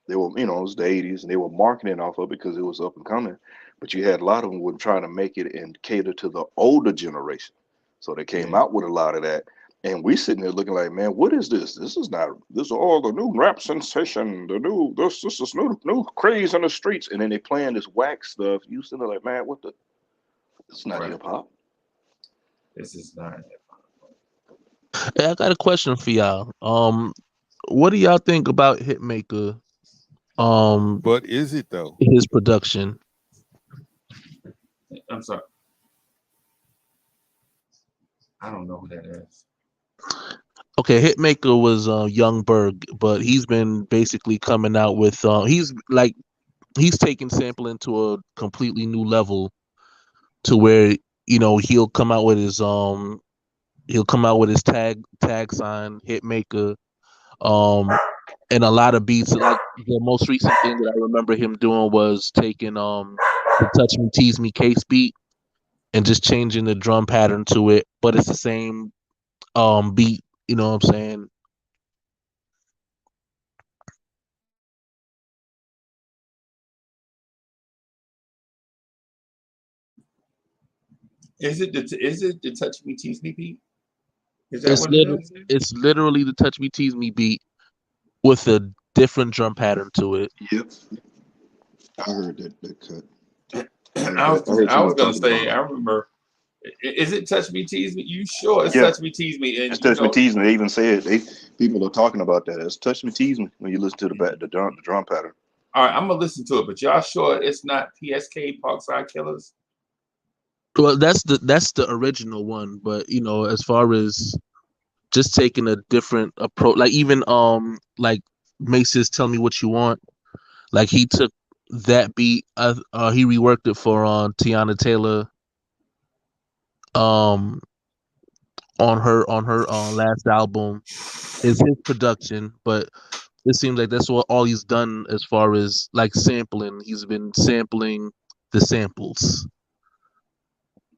they were, you know, it was the '80s, and they were marketing off of it because it was up and coming. But you had a lot of them were trying to make it and cater to the older generation, so they came out with a lot of that. And we sitting there looking like, man, what is this? This is all the new rap sensation, this is new craze in the streets, and then they playing this whack stuff. You sitting there like, man, what the? It's not hip hop. This is not. Hey, I got a question for y'all. What do y'all think about Hitmaker? But is it though? His production. I'm sorry. I don't know who that is. Okay, Hitmaker was Young Berg, but he's been basically coming out with he's taking sampling to a completely new level to where, you know, he'll come out with his tag sign Hitmaker, and a lot of beats. Like the most recent thing that I remember him doing was taking the Touch Me Tease Me case beat and just changing the drum pattern to it, but it's the same beat, you know what I'm saying? Is it the Touch Me Tease Me beat? Is that what it is? It's literally the Touch Me Tease Me beat with a different drum pattern to it. Yep, I heard that cut. I was gonna say, I remember. Is it Touch Me Tease Me? You sure it's Touch Me Tease Me? And it's Touch Me Tease Me. They even said people are talking about that. It's Touch Me Tease Me when you listen to the drum pattern. All right, I'm gonna listen to it, but y'all sure it's not PSK Parkside Killers? Well, that's the original one, but you know, as far as just taking a different approach. Like even like Mace's "Tell Me What You Want." Like he took that beat, he reworked it for Tiana Taylor, um, on her last album. Is his production, but it seems like that's all he's done as far as like sampling. He's been sampling the samples,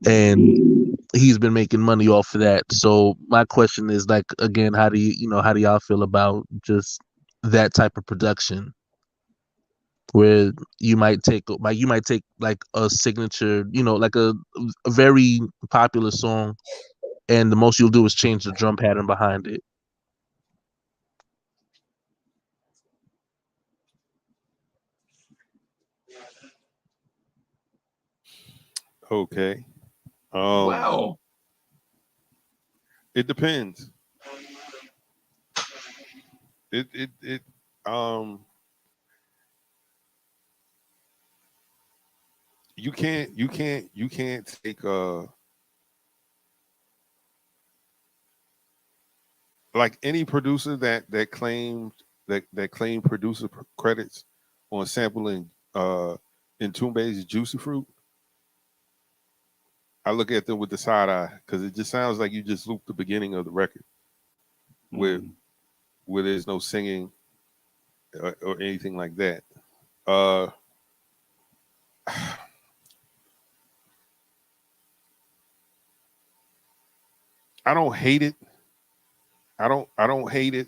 and he's been making money off of that. So my question is like again, how do y'all feel about just that type of production? Where you might take like a signature, like a very popular song, and the most you'll do is change the drum pattern behind it. Okay. Wow. It depends. It you can't take like any producer that claimed producer credits on sampling Ntumbe's Juicy Fruit. I look at them with the side eye because it just sounds like you just looped the beginning of the record where there's no singing or anything like that. I don't hate it. I don't hate it.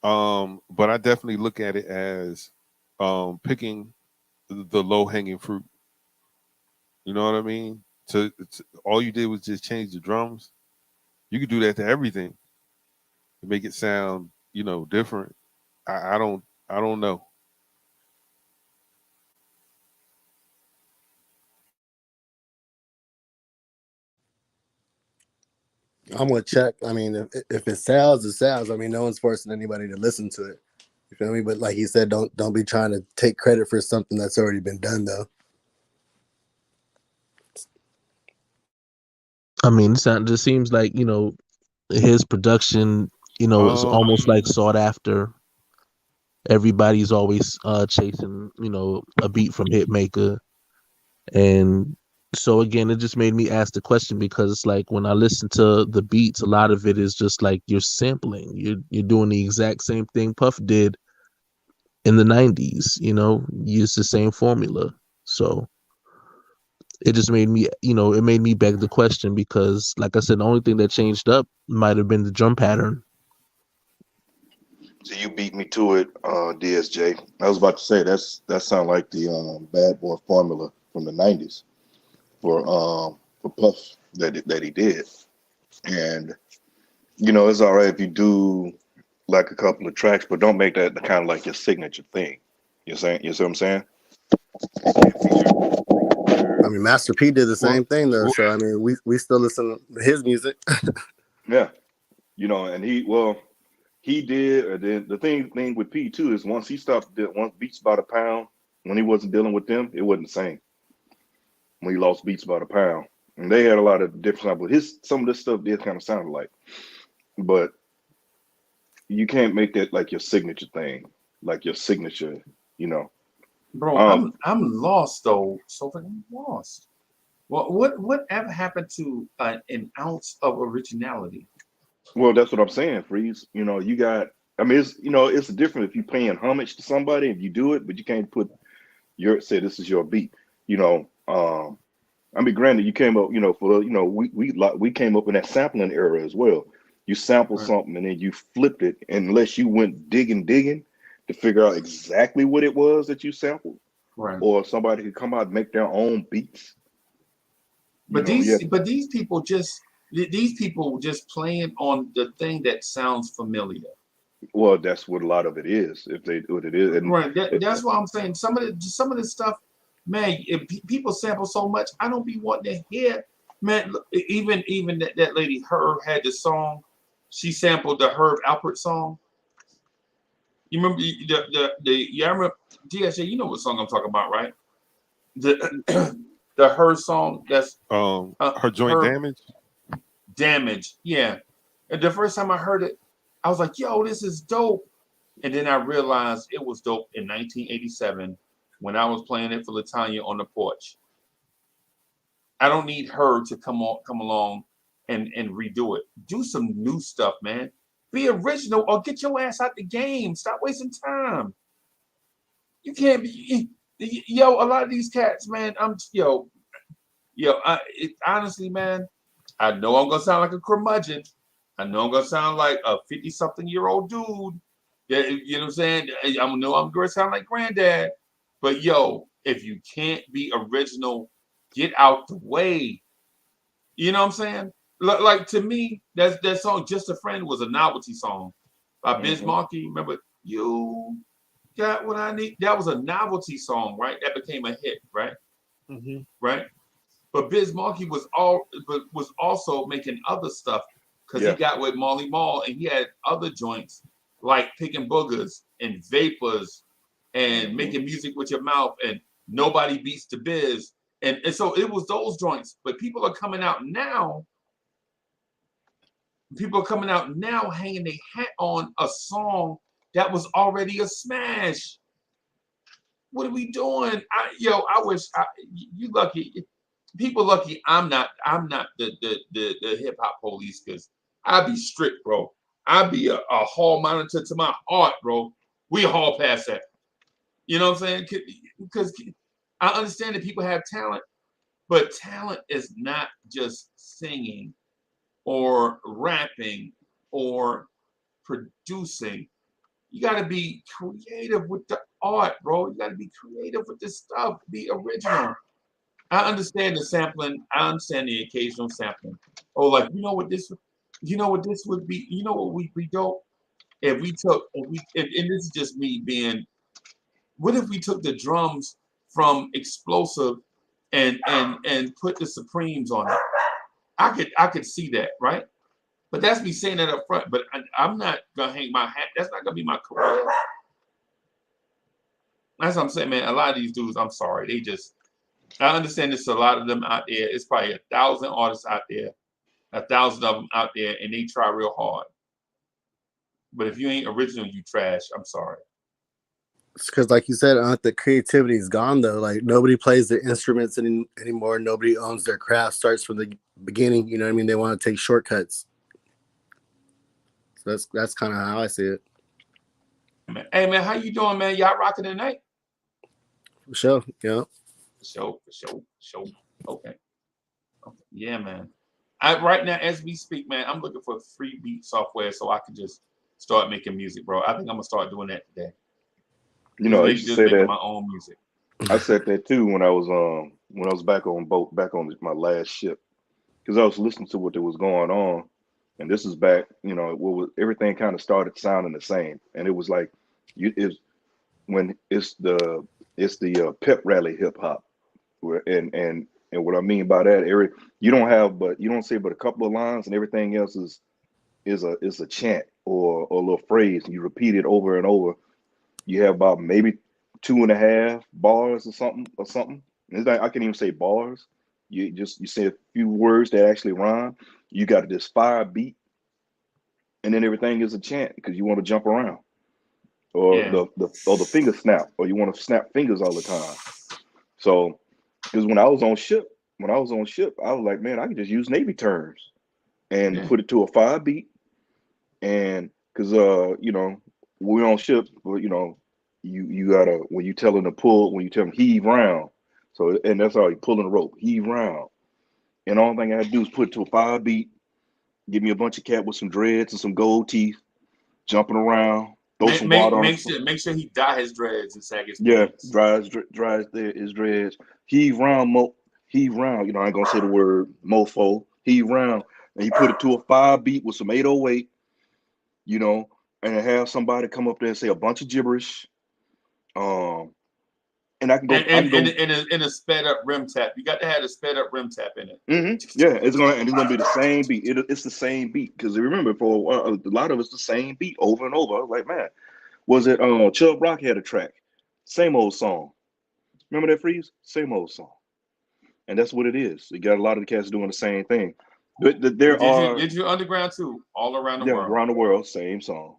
But I definitely look at it as picking the low hanging fruit. You know what I mean? To all you did was just change the drums. You could do that to everything to make it sound, different. I don't know. I'm gonna check. I mean, if it sounds, it sounds. I mean, no one's forcing anybody to listen to it. You feel me? But like he said, don't be trying to take credit for something that's already been done, though. I mean, it just seems like his production, is almost like sought after. Everybody's always chasing, a beat from Hitmaker, and so again, it just made me ask the question because it's like when I listen to the beats, a lot of it is just like you're sampling. You're doing the exact same thing Puff did in the 90s, use the same formula. So it just made me, it made me beg the question because, like I said, the only thing that changed up might have been the drum pattern. So you beat me to it, DSJ. I was about to say that sound like the Bad Boy formula from the '90s for Puff that he did, and it's all right if you do like a couple of tracks, but don't make that kind of like your signature thing. You see what I'm saying? I mean, Master P did the same thing though. So I mean, we still listen to his music. Yeah, and he did. And then the thing with P too is once Beats by the Pound, when he wasn't dealing with them, it wasn't the same. When he lost Beats by the Pound, and they had a lot of different stuff, but some of this stuff did kind of sound alike, but you can't make that like your signature thing, like your signature, Bro, I'm lost though. So I'm lost. Well, whatever happened to an ounce of originality? Well, that's what I'm saying, Freeze. You got. I mean, it's different if you're paying homage to somebody if you do it, but you can't say this is your beat. I mean, granted, you came up, we came up in that sampling era as well. You sampled something and then you flipped it, and unless you went digging to figure out exactly what it was that you sampled, or somebody could come out and make their own beats. But these people just playing on the thing that sounds familiar. Well, that's what a lot of it is. If they what it is, and that's why I'm saying some of the stuff, man. If people sample so much, I don't be wanting to hear, man. Even that lady Herb had the song. She sampled the Herb Alpert song. You remember I remember DSJ, you know what song I'm talking about, right? The her song that's her joint Damage, yeah. And the first time I heard it, I was like, yo, this is dope. And then I realized it was dope in 1987 when I was playing it for LaTanya on the porch. I don't need her to come along and redo it. Do some new stuff, man. Be original or get your ass out the game. Stop wasting time. You can't be, yo, a lot of these cats, man, honestly, man, I know I'm going to sound like a curmudgeon. I know I'm going to sound like a 50-something-year-old dude. Yeah, you know what I'm saying? I know I'm going to sound like granddad. But, yo, if you can't be original, get out the way. You know what I'm saying? Like, to me, that song, Just a Friend, was a novelty song by Biz Markie. Remember, you got what I need? That was a novelty song, right? That became a hit, right? Right? But Biz Markie was also making other stuff because he got with Marley Marl and he had other joints like Picking Boogers and Vapors and Making Music with Your Mouth and Nobody Beats the Biz. And so it was those joints. But people are coming out now. People are coming out now hanging their hat on a song that was already a smash. What are we doing? I wish you lucky. People lucky I'm not the hip hop police because I'd be strict, bro. I'd be a hall monitor to my heart, bro. We haul past that. You know what I'm saying? Because I understand that people have talent, but talent is not just singing or rapping or producing. You got to be creative with the art, bro. You got to be creative with this stuff. Be original. I understand the sampling. I understand the occasional sampling. Oh, like you know what this would be. You know what would be dope if we took and this is just me being. What if we took the drums from Explosive and put the Supremes on it? I could see that, right? But that's me saying that up front. But I'm not gonna hang my hat. That's not gonna be my career. That's what I'm saying, man. A lot of these dudes, I'm sorry, I understand there's a lot of them out there. It's probably 1,000 artists out there, 1,000 of them out there, and they try real hard. But if you ain't original, you trash. I'm sorry. It's because, like you said, the creativity is gone, though. Like, nobody plays their instruments anymore. Nobody owns their craft, starts from the beginning. You know what I mean? They want to take shortcuts. So that's kind of how I see it. Hey, man, how you doing, man? Y'all rocking tonight? For sure, yeah. For sure. Okay. Yeah, man. Right now, as we speak, man, I'm looking for free beat software so I can just start making music, bro. I think I'm gonna start doing that today. You know, I used to say that. My own music. I said that too when I was back on my last ship, because I was listening to what there was going on, and this is back. You know, everything kind of started sounding the same, and it was like it's the pep rally hip hop, and what I mean by that, you don't say but a couple of lines, and everything else is a chant or a little phrase, and you repeat it over and over. You have about maybe 2.5 bars or something. It's like, I can't even say bars. You say a few words that actually rhyme. You got this fire beat, and then everything is a chant because you want to jump around, or the finger snap, or you want to snap fingers all the time. So, because when I was on ship, I was like, man, I can just use Navy terms and put it to a fire beat, and because we're on ship, but you gotta, when you tell them heave round, so, and that's all, you pulling the rope, heave round, and all thing I had to do is put it to a fire beat, give me a bunch of cat with some dreads and some gold teeth, jumping around, throw some water on. Make sure he dye his dreads and sag his dries his dreads, heave round, I ain't gonna say the word mofo, heave round, and he put it to a fire beat with some 808, and have somebody come up there and say a bunch of gibberish. And I can go in a sped up rim tap. You got to have a sped up rim tap in it. Yeah, it's gonna be the same beat. It's the same beat, because remember, for a lot of it's the same beat over and over. I was like, man, was it Chubb Rock had a track, same old song. Remember that, Freeze? Same old song. And that's what it is. You got a lot of the cats doing the same thing. But there are Did you underground too? All around the world. around the world, same song.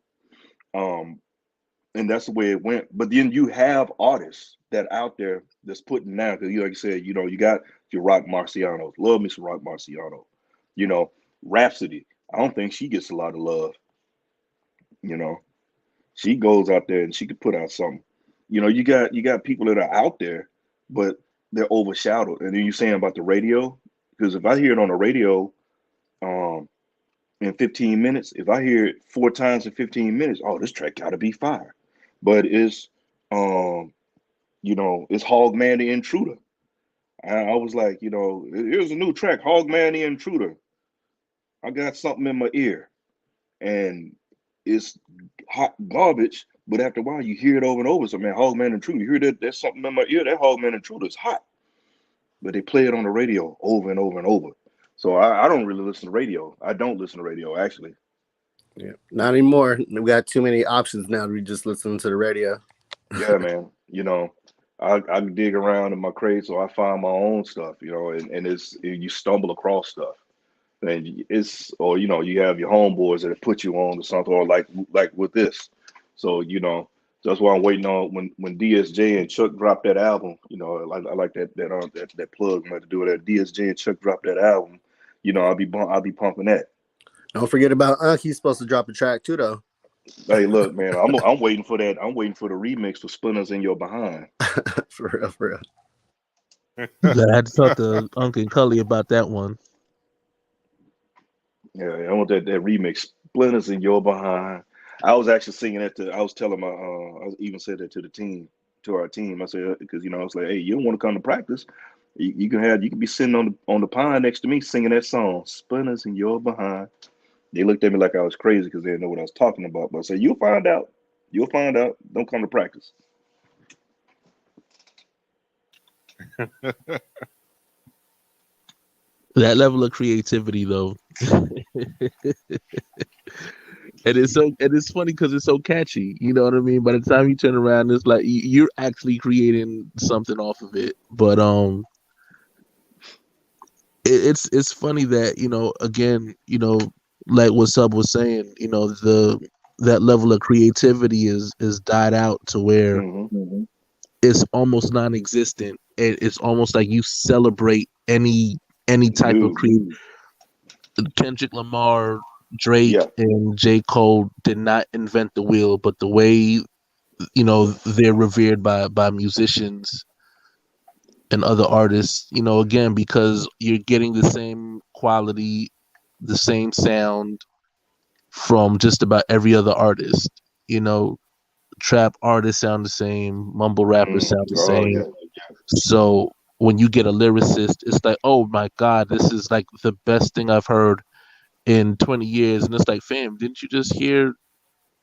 And that's the way it went. But then you have artists that out there that's putting down, because like you said, you got your Rock Marciano. Love me some Rock Marciano. Rhapsody. I don't think she gets a lot of love. She goes out there and she could put out something. You got people that are out there, but they're overshadowed. And then you're saying about the radio, because if I hear it on the radio, in 15 minutes, if I hear it 4 times in 15 minutes, oh, this track gotta be fire. But it's it's Hogman the Intruder. I was like, here's a new track, Hogman the Intruder. I got something in my ear. And it's hot garbage, but after a while you hear it over and over. So man, Hogman Intruder, you hear that there's something in my ear, that Hogman Intruder is hot. But they play it on the radio over and over and over. So I don't really listen to radio. I don't listen to radio, actually. Yeah, not anymore. We got too many options now. We just listen to the radio. Yeah, man. I dig around in my crate, so I find my own stuff. And you stumble across stuff, and you have your homeboys that put you on to something, or like with this. So that's why I'm waiting on when DSJ and Chuck dropped that album. I like that plug. I'm going to do it. That DSJ and Chuck dropped that album. I'll be pumping that. Don't forget about He's supposed to drop a track too, though. Hey, look, man, I'm waiting for that. I'm waiting for the remix for Splinters in Your Behind. For real. I had to talk to Uncle Cully about that one. Yeah, I want that remix, Splinters in Your Behind. I was actually singing that I was telling I even said that to our team. I said, because I was like, hey, you don't want to come to practice. You can be sitting on the pine next to me singing that song, Splinters in Your Behind. They looked at me like I was crazy because they didn't know what I was talking about. But I said, you'll find out. You'll find out. Don't come to practice. That level of creativity, though. And it's funny because it's so catchy. You know what I mean? By the time you turn around, it's like you're actually creating something off of it. But it's funny that again, like what Sub was saying, that level of creativity is died out to where it's almost non-existent. It's almost like you celebrate any type of creative. Kendrick Lamar, Drake, and J. Cole did not invent the wheel, but the way they're revered by musicians and other artists, again, because you're getting the same quality, the same sound from just about every other artist. Trap artists sound the same, mumble rappers sound the same. Yeah. So when you get a lyricist, it's like, oh my God, this is like the best thing I've heard in 20 years. And it's like, fam, didn't you just hear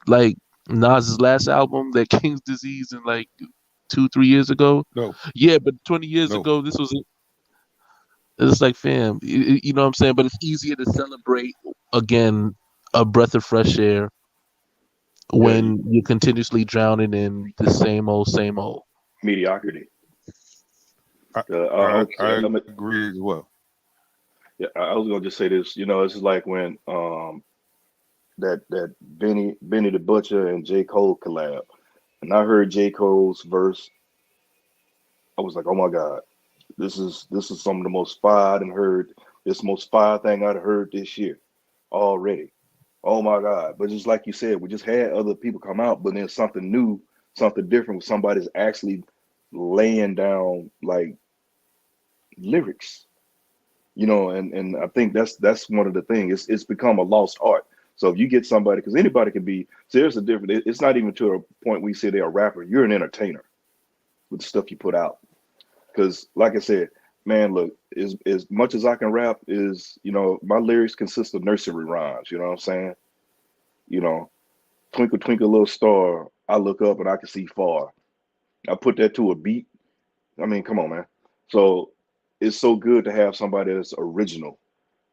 like Nas's last album, that King's Disease, in like 2-3 years ago? No. Yeah, but 20 years ago, this was it's like, fam, you know what I'm saying? But it's easier to celebrate, again, a breath of fresh air when you're continuously drowning in the same old mediocrity. I agree as well. Yeah, I was gonna just say this. This is like when that Benny the Butcher and J. Cole collab, and I heard J. Cole's verse. I was like, oh my God, this is some of the most fire I'd heard. This most fire thing I'd heard this year already. Oh my God. But just like you said, we just had other people come out, but then something new, something different. Somebody's actually laying down like lyrics, and I think that's one of the things. It's become a lost art. So if you get somebody, because anybody can be, so there's a different, it's not even to a point we say they're a rapper. You're an entertainer with the stuff you put out. Because like I said, man, look, as much as I can rap is, my lyrics consist of nursery rhymes. You know what I'm saying? Twinkle, twinkle, little star, I look up and I can see far. I put that to a beat. I mean, come on, man. So it's so good to have somebody that's original,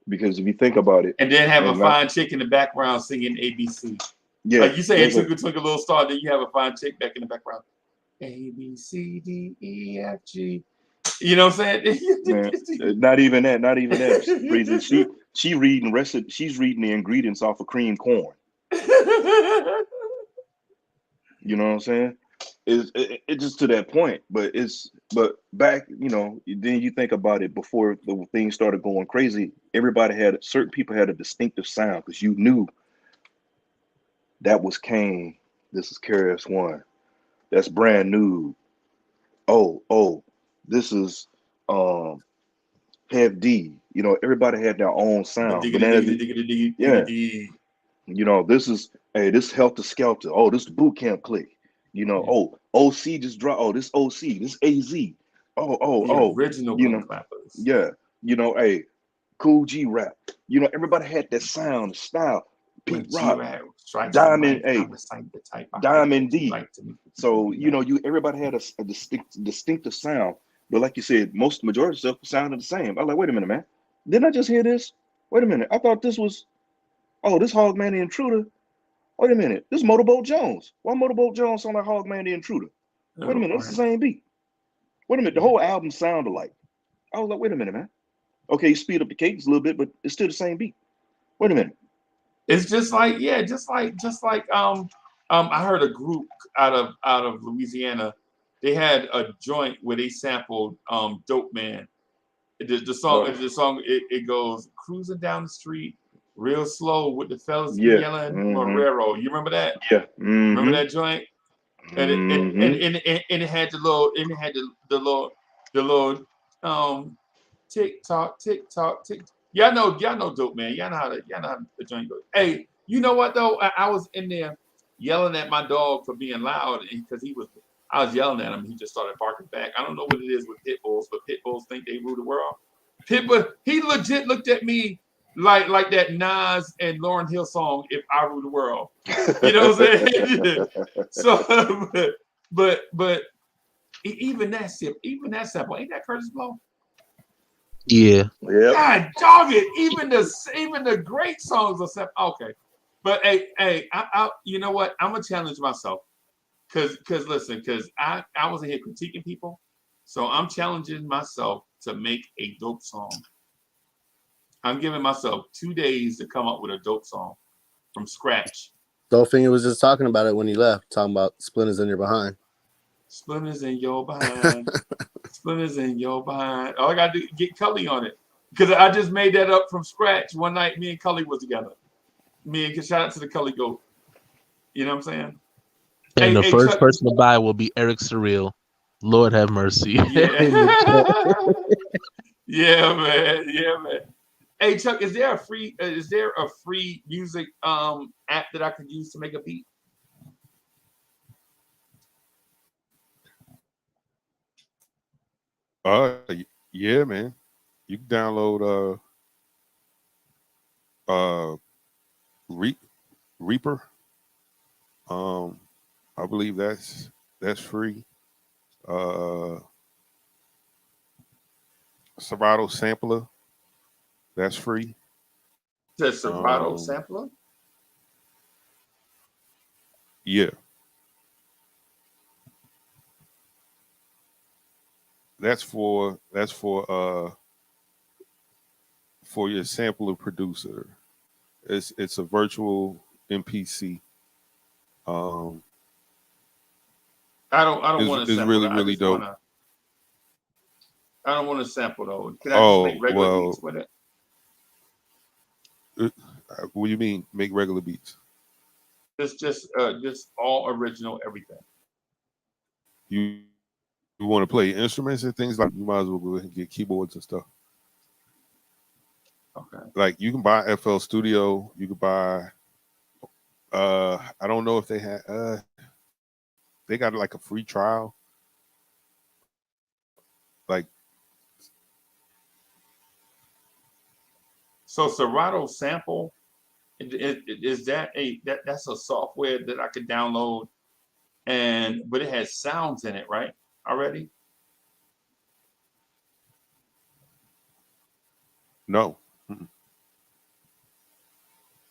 because if you think about it, and then have a fine chick in the background singing ABC. Yeah, like you say, twinkle, twinkle, little star. Then you have a fine chick back in the background. A B C D E F G. You know what I'm saying? Man, not even that. Freezie. she's reading the ingredients off of cream corn. You know what I'm saying? It's just to that point, but back, then you think about it before the things started going crazy. Certain people had a distinctive sound because you knew that was Kane. This is KRS-One. That's brand new. Oh, this is Hev D. Everybody had their own sound. Yeah. This is Helter Skelter. Oh, this is Boot Camp Click. Oh, OC just dropped. Oh, this OC, this AZ. Oh, original clappers. Yeah. Hey, Cool G Rap. Everybody had that sound, style. Pete Rock, Diamond, Diamond D. So everybody had a distinctive sound. But like you said, majority of stuff sounded the same. I was like, wait a minute, man. Didn't I just hear this? Wait a minute. I thought this was, this Hogman the Intruder. Wait a minute. This is Motorboat Jones. Why Motorboat Jones sound like Hogman the Intruder? Wait a minute. It's the same beat. Wait a minute. The whole album sounded alike. I was like, wait a minute, man. Okay, you speed up the cadence a little bit, but it's still the same beat. Wait a minute. It's just like I heard a group out of Louisiana. They had a joint where they sampled Dope Man. The song it goes cruising down the street real slow with the fellas yelling Marrero. You remember that? Yeah. Remember that joint? And it had the little tick tock tick tock tick. Y'all know Dope Man. Y'all know how the joint goes. Hey, you know what though? I was in there yelling at my dog for being loud because I was yelling at him. He just started barking back. I don't know what it is with pit bulls, but pit bulls think they rule the world. He legit looked at me like that Nas and Lauryn Hill song, "If I Rule the World." You know what I'm saying? So, but even that sample, ain't that Curtis Blow? Yeah. God dog it. Even the great songs are sample. Okay, but hey, I you know what? I'm gonna challenge myself. Cause I wasn't here critiquing people, so I'm challenging myself to make a dope song. I'm giving myself 2 days to come up with a dope song from scratch. Dolphin was just talking about it when he left, talking about splinters in your behind. Splinters in your behind. Splinters in your behind. All I gotta do is get Cully on it. Because I just made that up from scratch. One night me and Cully was together. Shout out to the Cully Goat. You know what I'm saying? And the first person to buy will be Eric Surreal. Lord have mercy. Yeah. Yeah, man. Hey Chuck, is there a free music app that I could use to make a beat? Yeah, man. You can download Reaper. I believe that's free. Serato Sampler, that's free. The Serato Sampler? Yeah. That's for your sampler producer. It's a virtual MPC. I don't want to sample. It's really dope. I don't want to sample though. Can I just make regular beats with it? What do you mean make regular beats? Just all original everything. You want to play instruments and things like you might as well go ahead and get keyboards and stuff. Okay. Like you can buy FL Studio. You can buy. I don't know if they had. They got like a free trial. Like. So Serato Sample, is that's a software that I could download, but it has sounds in it, right? Already? No.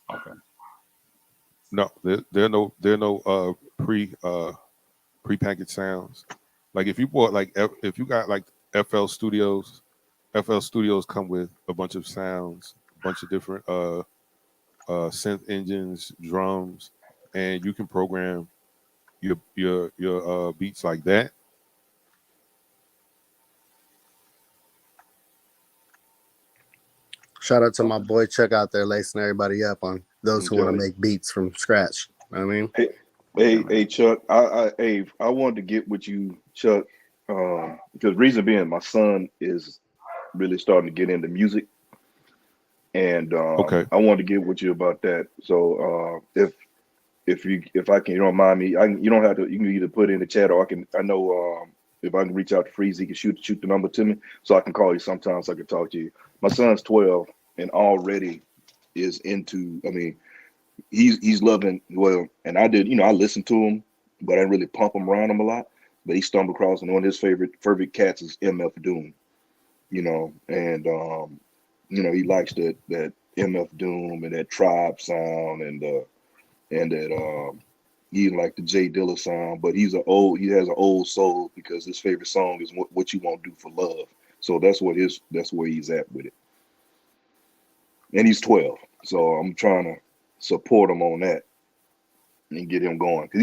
Okay. No, there are no pre-packaged sounds. Like if you bought if you got like FL Studios come with a bunch of sounds, bunch of different synth engines, drums, and you can program your beats like that. Shout out to my boy Chuck out there lacing everybody up on those who want to make beats from scratch. You know what I mean? Hey, Chuck. I wanted to get with you, Chuck, because reason being, my son is really starting to get into music, and Okay. I wanted to get with you about that. So if I can, you don't mind me, you don't have to. You can either put it in the chat, or I can. I know if I can reach out to Freeze, he can shoot the number to me, so I can call you sometimes. So I can talk to you. My son's 12 and already is into. I mean, he's loving, well, and I did. I listened to him, but I didn't really pump him around him a lot. But he stumbled across, and one of his favorite cats is MF Doom. And he likes that MF Doom and that Tribe sound, and that he like the Jay Dilla sound, but he has an old soul, because his favorite song is what you won't do for love. So that's where he's at with it. And he's 12. So I'm trying to support him on that and get him going. Because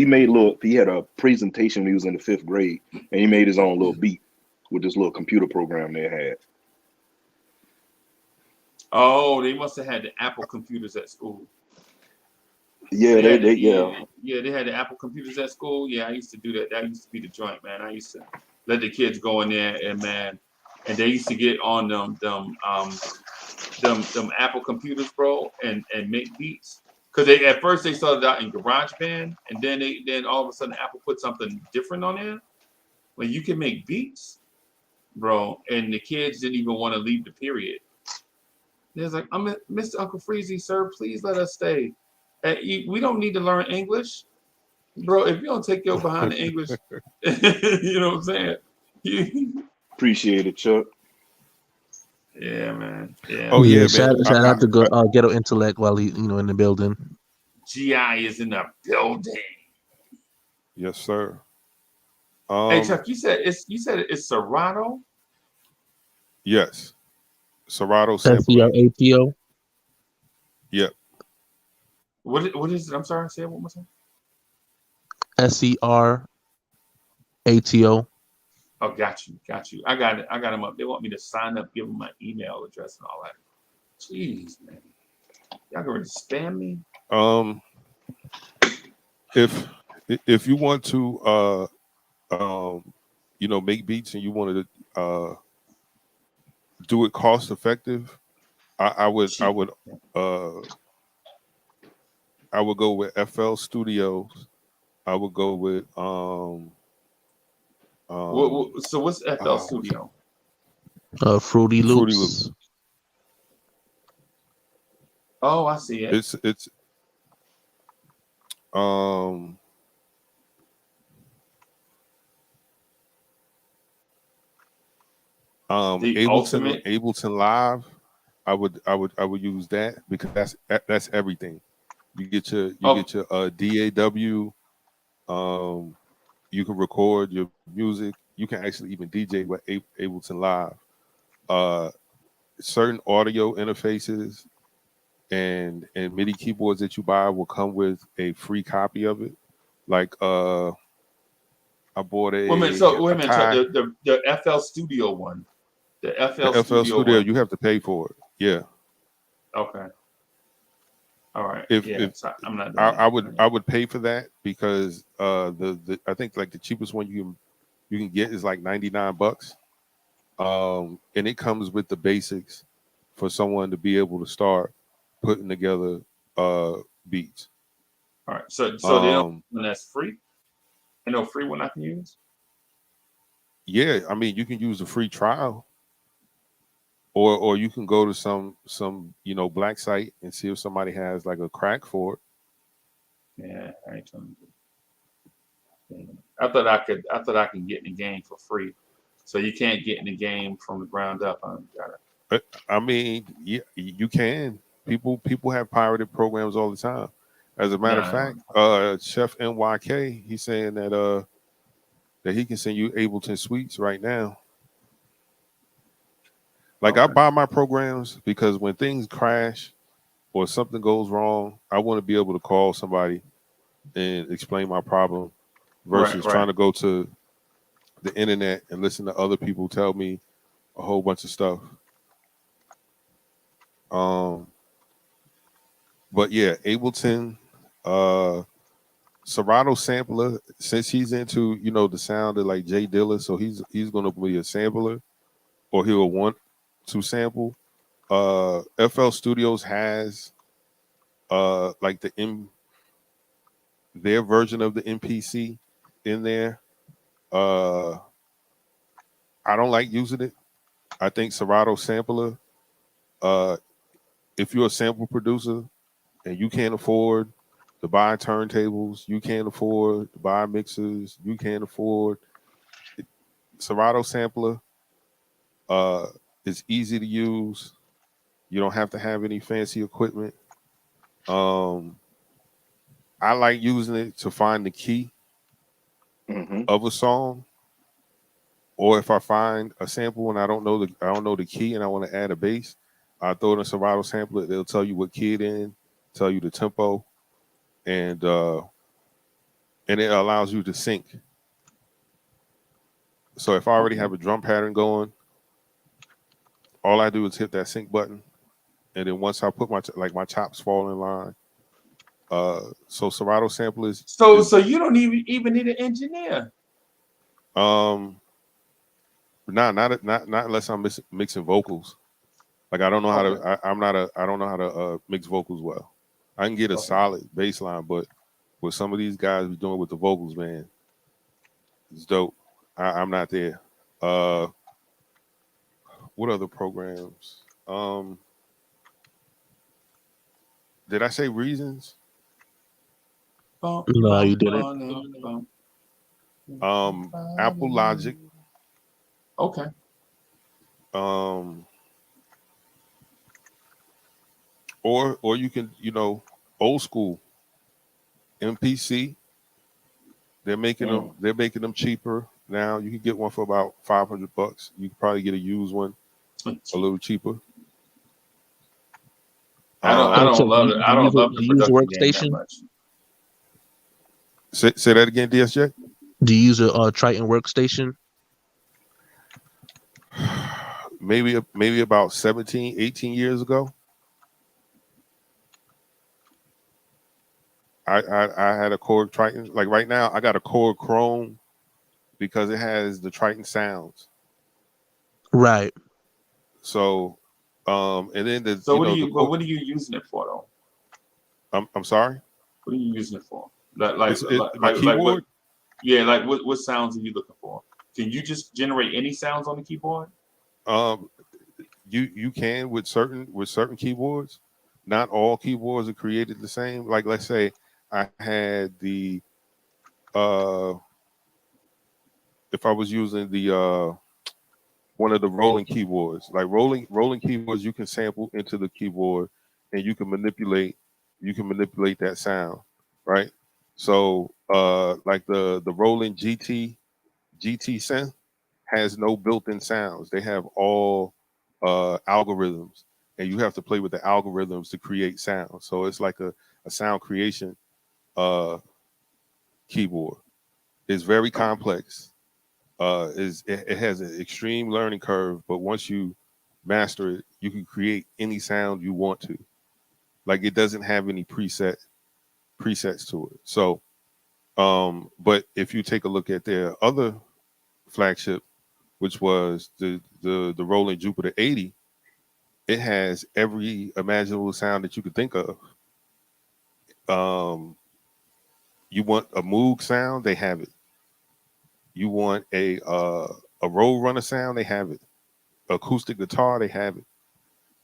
he had a presentation when he was in the 5th grade, and he made his own little beat with this little computer program they had. Oh, they must have had the Apple computers at school. Yeah, they had the Apple computers at school. Yeah, I used to do that. That used to be the joint, man. I used to let the kids go in there and they used to get on them Apple computers, bro, and make beats. Because at first they started out in GarageBand, and then all of a sudden Apple put something different on there. When you can make beats, bro, and the kids didn't even want to leave the period. They was like, "I'm Mr. Uncle Freezie, sir. Please let us stay. We don't need to learn English, bro. If you don't take your behind the English, you know what I'm saying?" Appreciate it, Chuck. Yeah, man. Yeah. Oh yeah, man. Shout out to Ghetto Intellect while he in the building. GI is in the building. Yes, sir. Hey Chuck, you said it's Serato? Yes. Serato sample. SERATO. Yep. What is it? I'm sorry, say it one more time. SERATO. Oh, got you. I got it. I got them up. They want me to sign up, give them my email address and all that. Jeez, man. Y'all gonna spam me? If you want to make beats and you wanted to do it cost effective, I would go with FL Studios. I would go with so what's FL Studio? Fruity Loops. Oh, I see it. It's Ableton Live. I would use that, because that's everything. You get your DAW. You can record your music. You can actually even DJ with Ableton Live. Certain audio interfaces and MIDI keyboards that you buy will come with a free copy of it. Like I bought a. Wait a minute. Chuck, the FL Studio one. The FL Studio one. You have to pay for it. Yeah. Okay. All right. I'm not. I would pay for that, because I think like the cheapest one you can get is like $99. And it comes with the basics for someone to be able to start putting together beats. All right. So the one that's free? And no free one I can use? Yeah, I mean, you can use a free trial, or you can go to some black site and see if somebody has like a crack for it. Yeah, I ain't trying to do. I thought I could get in the game for free. So you can't get in the game from the ground up. I mean, yeah, you can. People have pirated programs all the time. As a matter of fact, Chef NYK, he's saying that he can send you Ableton Suites right now. Like I buy my programs because when things crash or something goes wrong, I want to be able to call somebody and explain my problem versus trying to go to the internet and listen to other people tell me a whole bunch of stuff. But yeah, Ableton, Serato sampler, since he's into, the sound of like Jay Dilla, so he's gonna be a sampler or he'll want to sample. FL Studios has like their version of the MPC in there. I don't like using it. I think Serato sampler, if you're a sample producer and you can't afford to buy turntables, you can't afford to buy mixers, you can't afford Serato sampler. It's easy to use. You don't have to have any fancy equipment. I like using it to find the key of a song, or if I find a sample and I don't know the key and I want to add a bass, I throw it in a Serato sampler. They'll tell you what key it in, tell you the tempo, and it allows you to sync. So if I already have a drum pattern going, all I do is hit that sync button, and then once I put my chops fall in line. So Serato sample is so you don't even need an engineer. Not unless I'm mixing vocals. Like I don't know how to. I don't know how to mix vocals well. I can get a solid bass line, but what some of these guys be doing with the vocals, man, it's dope. I'm not there. What other programs? Did I say Reasons? No, you didn't. Apple Logic. Okay. Or you can, old school MPC. They're making them cheaper now. You can get one for about $500. You can probably get a used one a little cheaper. I don't love it. I don't love the production game that much. Say that again, DSJ. Do you use a Triton workstation? Maybe about 17, 18 years ago. I had a Korg Triton. Like right now, I got a Korg Chrome because it has the Triton sounds. Right. So, and then what are you using it for though? I'm sorry. What are you using it for? My keyboard. What sounds are you looking for? Can you just generate any sounds on the keyboard? You can with certain keyboards. Not all keyboards are created the same. Like let's say I had the if I was using the one of the rolling keyboards, like rolling keyboards, you can sample into the keyboard and you can manipulate that sound, right? So like the rolling GT synth has no built-in sounds. They have all algorithms, and you have to play with the algorithms to create sound. So it's like a sound creation keyboard. It's very complex. It has an extreme learning curve, but once you master it, you can create any sound you want to. Like it doesn't have any presets to it. So, but if you take a look at their other flagship, which was the Roland Jupiter 80, it has every imaginable sound that you could think of. You want a Moog sound, they have it. You want a Road Runner sound, they have it. Acoustic guitar, they have it.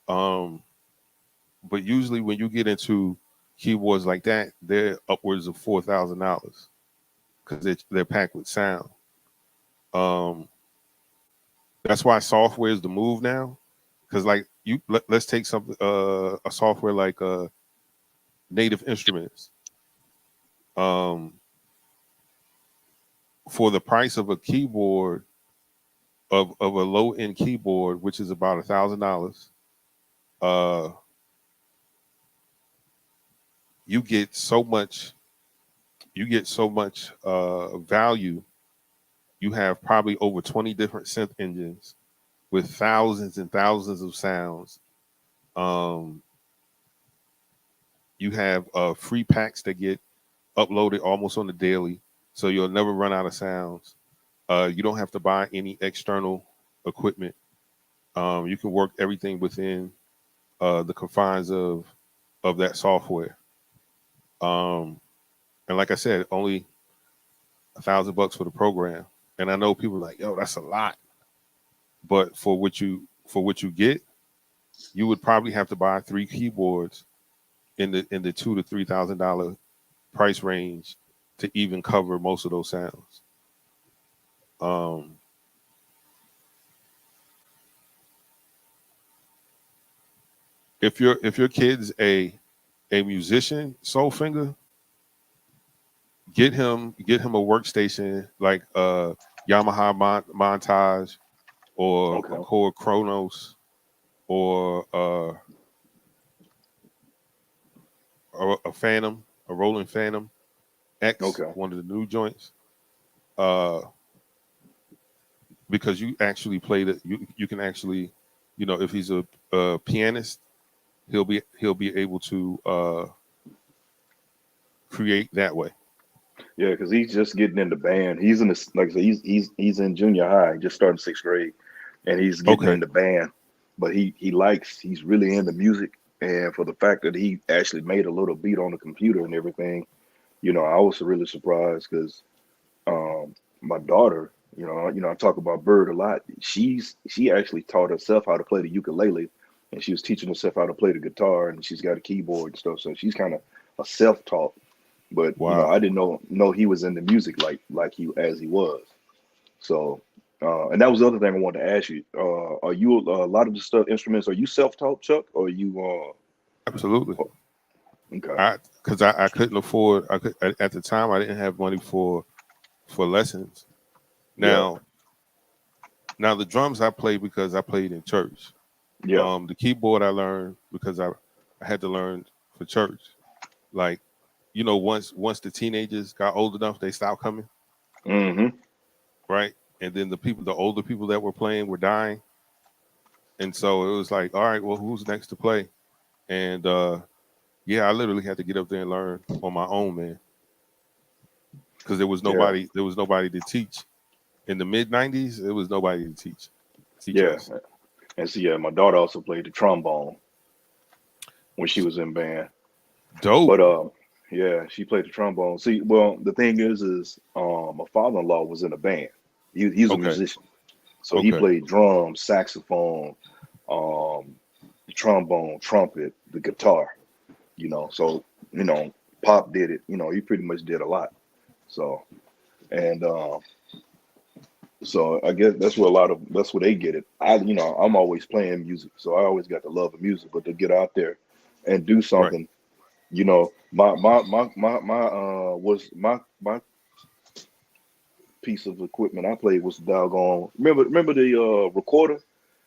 But usually when you get into keyboards like that, they're upwards of $4,000 because they're packed with sound. That's why software is the move now. Because like let's take something a software like Native Instruments. For the price of a keyboard, of a low end keyboard, which is about $1,000, uh, you get so much. You get so much value. You have probably over 20 different synth engines with thousands and thousands of sounds. Um, you have free packs that get uploaded almost on the daily, so you'll never run out of sounds. You don't have to buy any external equipment. You can work everything within the confines of that software. Um, and like I said, only $1,000 for the program. And I know people are like, yo, that's a lot. But for what you get, you would probably have to buy 3 keyboards in the $2,000 to $3,000 price range to even cover most of those sounds. If your kid's a musician, soul finger, get him a workstation like Yamaha Montage or Okay. a Core Chronos or a Phantom, a Rolling Phantom X, Okay. one of the new joints. Because you actually play it, you can actually, if he's a pianist, he'll be able to create that way. Yeah, because he's just getting in the band. He's in the like I said, he's in junior high, just starting 6th grade, and he's getting Okay. in the band. But he's really into music, and for the fact that he actually made a little beat on the computer and everything, I was really surprised because my daughter, I talk about Bird a lot. She actually taught herself how to play the ukulele, and she was teaching herself how to play the guitar, and she's got a keyboard and stuff. So she's kind of a self-taught. But Wow. I didn't know he was into music like he was. So, and that was the other thing I wanted to ask you. Are you a lot of the stuff instruments? Are you self-taught, Chuck, or you? Absolutely. Okay. Because I couldn't afford. At the time I didn't have money for lessons. Yeah. Now the drums I played because I played in church. Yeah. The keyboard I learned because I had to learn for church. Like, once the teenagers got old enough, they stopped coming, Mm-hmm. right? And then the older people that were playing were dying, and so it was like, all right, well, who's next to play? And yeah, I literally had to get up there and learn on my own, man, because Yeah. there was nobody to teach. In the mid-90s, there was nobody to teach Yeah. us. And so yeah, my daughter also played the trombone when she was in band. Dope. But yeah, she played the trombone. See, well, the thing is my father-in-law was in a band. He's a Okay. musician, so he Okay. played drums, saxophone, um, trombone, trumpet, the guitar. So Pop did it. He pretty much did a lot. So and so I guess that's where they get it. I'm always playing music, so I always got the love of music. But to get out there and do Right. something, my piece of equipment I played was doggone. Remember the recorder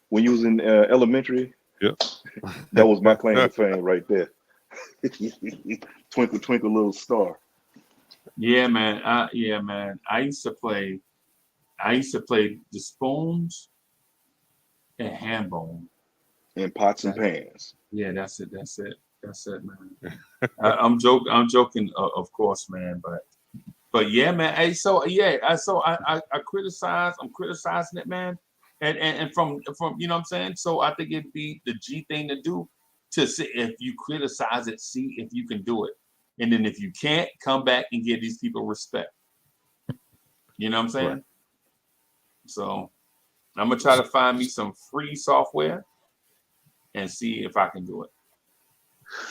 when you was in elementary? Yep. That was my claim to fame right there. Twinkle twinkle little star. Yeah, man. Yeah, man. I used to play the spoons and hand bone. In pots and That, pans. yeah, that's it. That's it, man. I'm joking, of course, man. But yeah, man. Hey, so yeah, I criticize. I'm criticizing it, man. And from you know what I'm saying. So I think it'd be the G thing to do to see if you criticize it, see if you can do it, and then if you can't, come back and give these people respect. You know what I'm saying? Right. So I'm gonna try to find me some free software and see if I can do it.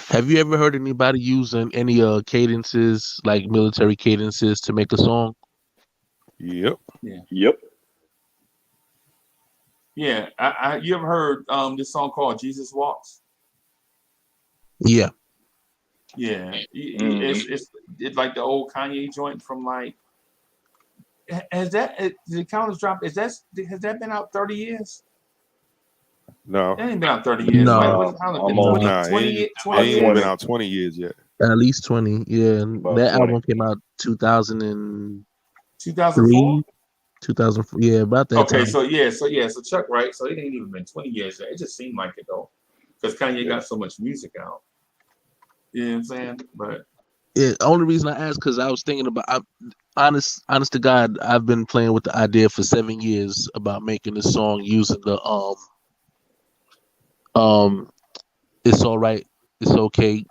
Have you ever heard anybody using any cadences, like military cadences, to make a song? Yep. Yeah. Yep. Yeah. You ever heard this song called Jesus Walks? Yeah. Yeah. Mm-hmm. It's like the old Kanye joint from like Has that the count has dropped? Has that been out 30 years? No, It ain't been out 30 years, right? What's how long? Almost. 20, nah, 20, it 20 ain't even been years? out 20 years yet. At least 20. Yeah, and About that 20. album came out 2003, 2004? 2004. Yeah, about that Okay, time. so Chuck, right? So it ain't even been 20 years yet. It just seemed like it though, because Kanye got so much music out. You know what I'm saying? But Yeah, only reason I asked because I was thinking about. Honest to God, I've been playing with the idea for 7 years about making a song using the it's all right, it's okay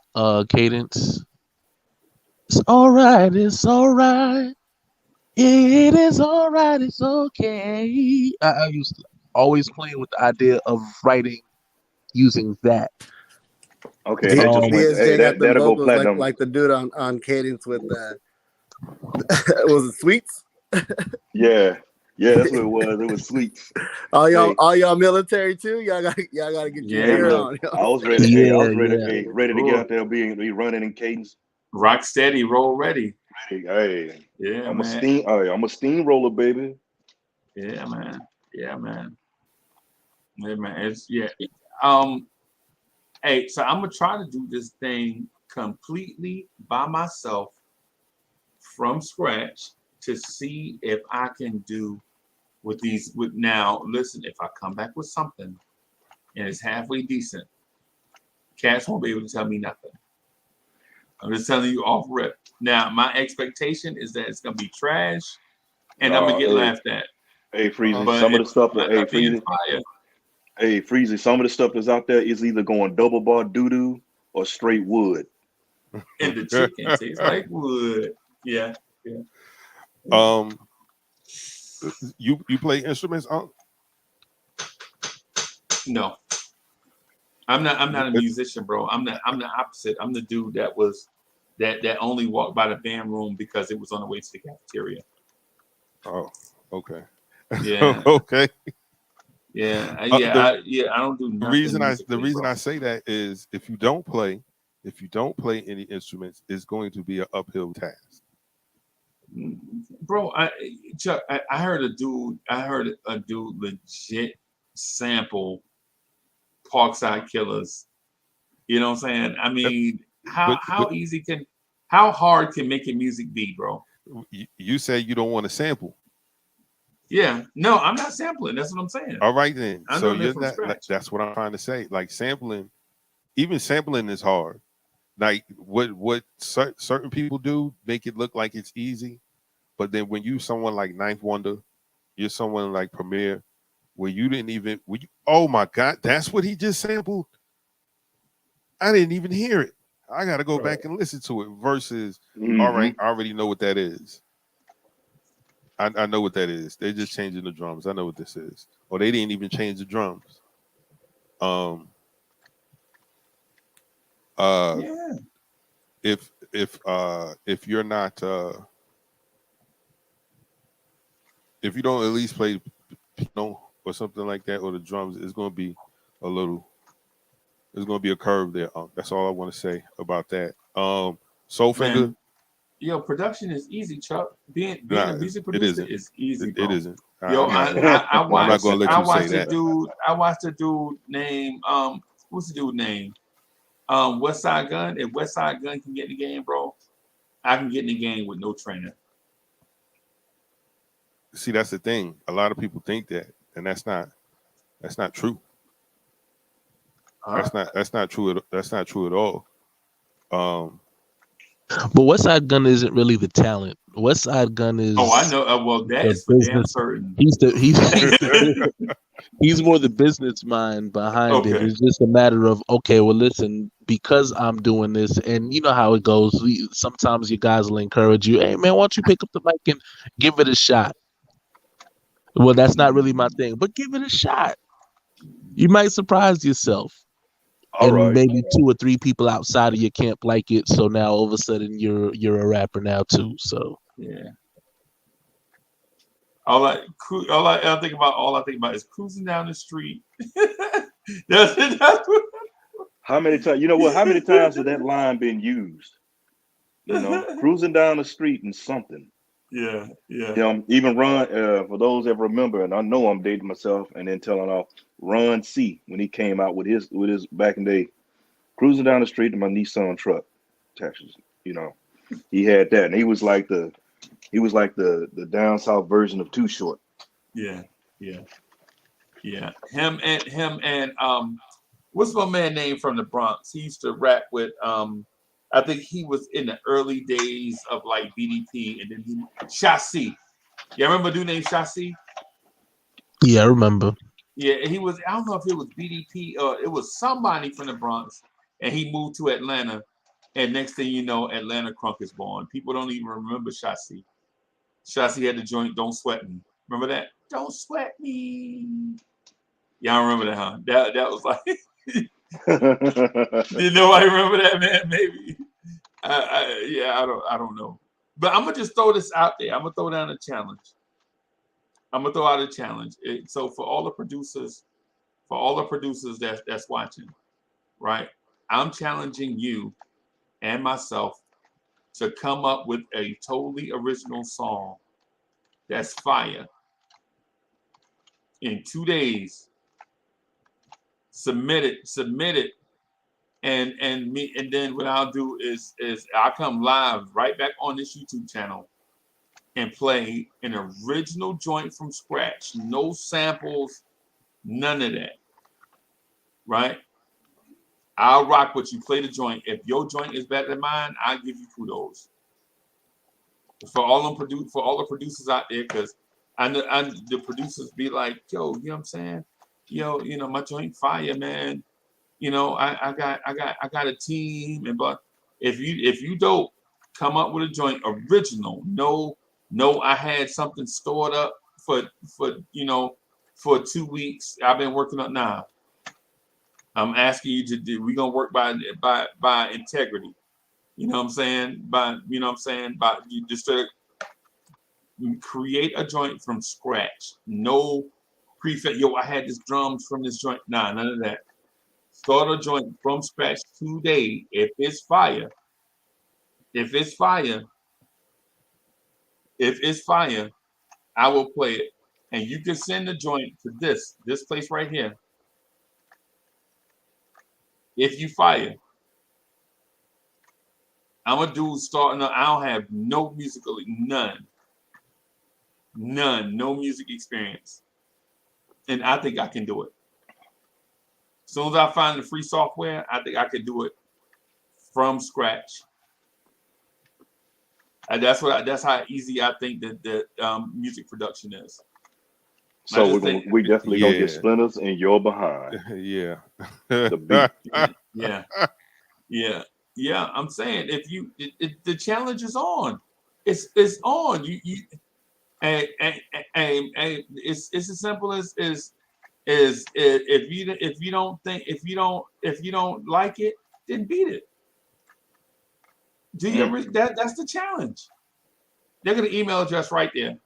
cadence. It's all right, it's all right. It is all right, it's okay. I used to always playing with the idea of writing using that. Okay, that just went. Hey, DSJ got them that'll go vocals platinum. like the dude on Cadence with was it Sweets? Yeah, that's what it was. It was Sweets. All Hey, y'all military too. Y'all got to get your yeah, gear man. on. I was ready. Hey, I Yeah, was ready. yeah. Hey, ready to get out there, be running in cadence. Rock steady, roll ready. Hey, Yeah, I'm man. I'm a steamroller, baby. Yeah, man. Yeah, man. Yeah, man. It's yeah. Hey, so I'm gonna try to do this thing completely by myself from scratch to see if I can do with these. With now, listen, if I come back with something and it's halfway decent, cats won't be able to tell me nothing. I'm just telling you off rip. Now, my expectation is that it's gonna be trash, and I'm gonna get laughed at. Hey, Freezy, But some of if the stuff I that end hey up being Freezy, fire, hey Freezy, some of the stuff that's out there is either going double bar doo doo or straight wood. and the chicken tastes like wood. Yeah, yeah. You play instruments? No, I'm not a musician, bro. I'm the opposite. I'm the dude that was that only walked by the band room because it was on the way to the cafeteria. Oh, okay. Yeah, Okay. yeah, The I don't do nothing reason musically, bro. I say that is if you don't play any instruments, it's going to be an uphill task. Bro, Chuck, I heard a dude legit sample Parkside Killers. You know what I'm saying? I mean, But how hard can making music be, bro? you say you don't want to sample. Yeah, no, I'm not sampling. That's what I'm saying. All right then. I'm So doing it you're from not. scratch. That's what I'm trying to say. Like sampling, even sampling is hard. Like what certain people do make it look like it's easy, but then when you someone like Ninth Wonder, you're someone like Premier, where you didn't even. Oh my God, that's what he just sampled. I didn't even hear it. I got to go back and listen to it. Versus, all right, I already know what that is. I know what that is. They're just changing the drums. I know what this is. Or they didn't even change the drums. Yeah. If you're not if you don't at least play piano or something like that or the drums, it's going to be a little. There's going to be a curve there. That's all I want to say about that. Soulfinger. Man, yo, production is easy, Chuck. Being Nah, a music it producer isn't. is easy, bro. It isn't. Yo, I'm I not watched going to let you say that. I watched a dude named what's the dude name? West Side Gun. If West Side Gun can get in the game, bro, I can get in the game with no trainer. See, that's the thing. A lot of people think that, and that's not true. That's not true. That's not true at all. But West Side Gun isn't really the talent. West Side Gun is. Oh, I know. Well, that the is for damn business. certain. He's more the business mind behind it. Okay. It's just a matter of, okay, well, listen, because I'm doing this, and you know how it goes. Sometimes you guys will encourage you, hey man, why don't you pick up the mic and give it a shot? Well, that's not really my thing, but give it a shot. You might surprise yourself. All And right. maybe 2 or 3 people outside of your camp like it, so now all of a sudden you're a rapper now too. So yeah. All I think about is cruising down the street. That's what, How many times? You know what? How many times has that line been used? You know, cruising down the street and something. Yeah. Even Ron, for those that remember, and I know I'm dating myself and then telling off Ron C when he came out with his back in the day, cruising down the street in my Nissan truck, Texas. He had that, and he was like the down south version of Too Short. Yeah. Him and what's my man name from the Bronx? He used to rap with I think he was in the early days of like BDP, and then Chassis. You remember a dude named Chassis? Yeah, I remember. Yeah, he was. I don't know if it was BDP or it was somebody from the Bronx, and he moved to Atlanta. And next thing you know, Atlanta Crunk is born. People don't even remember Chassis. Chassis had the joint "Don't Sweat Me." Remember that? Don't sweat me. Y'all remember that, huh? That was like. Did nobody remember that, man? Maybe. I don't know. But I'm gonna just throw this out there. I'm gonna throw down a challenge. So for all the producers that's watching, right? I'm challenging you and myself to come up with a totally original song that's fire in 2 days. Submit it, and then what I'll do is I'll come live right back on this YouTube channel and play an original joint from scratch, no samples, none of that. Right? I'll rock with you. Play the joint. If your joint is better than mine, I give you kudos. For all the producers out there, because the producers be like, yo, you know what I'm saying? Yo, my joint fire, man. I got a team, and but if you don't come up with a joint original, no, I had something stored up for 2 weeks. I've been working on now. I'm asking you to do. We're gonna work by integrity. You know what I'm saying? By you just to create a joint from scratch. No prefix. Yo, I had this drums from this joint. Nah, none of that. Start a joint from scratch today. If it's fire, I will play it. And you can send the joint to this place right here. If you fire, I'm a dude starting up. I don't have no musical, none, no music experience. And I think I can do it. As soon as I find the free software, I think I can do it from scratch. And that's how easy I think that music production is. So we definitely gonna get splinters in your behind. Yeah. The beat. Yeah. I'm saying if the challenge is on, it's on. And it's as simple as if you don't like it, then beat it. That's the challenge. They're gonna email address right there.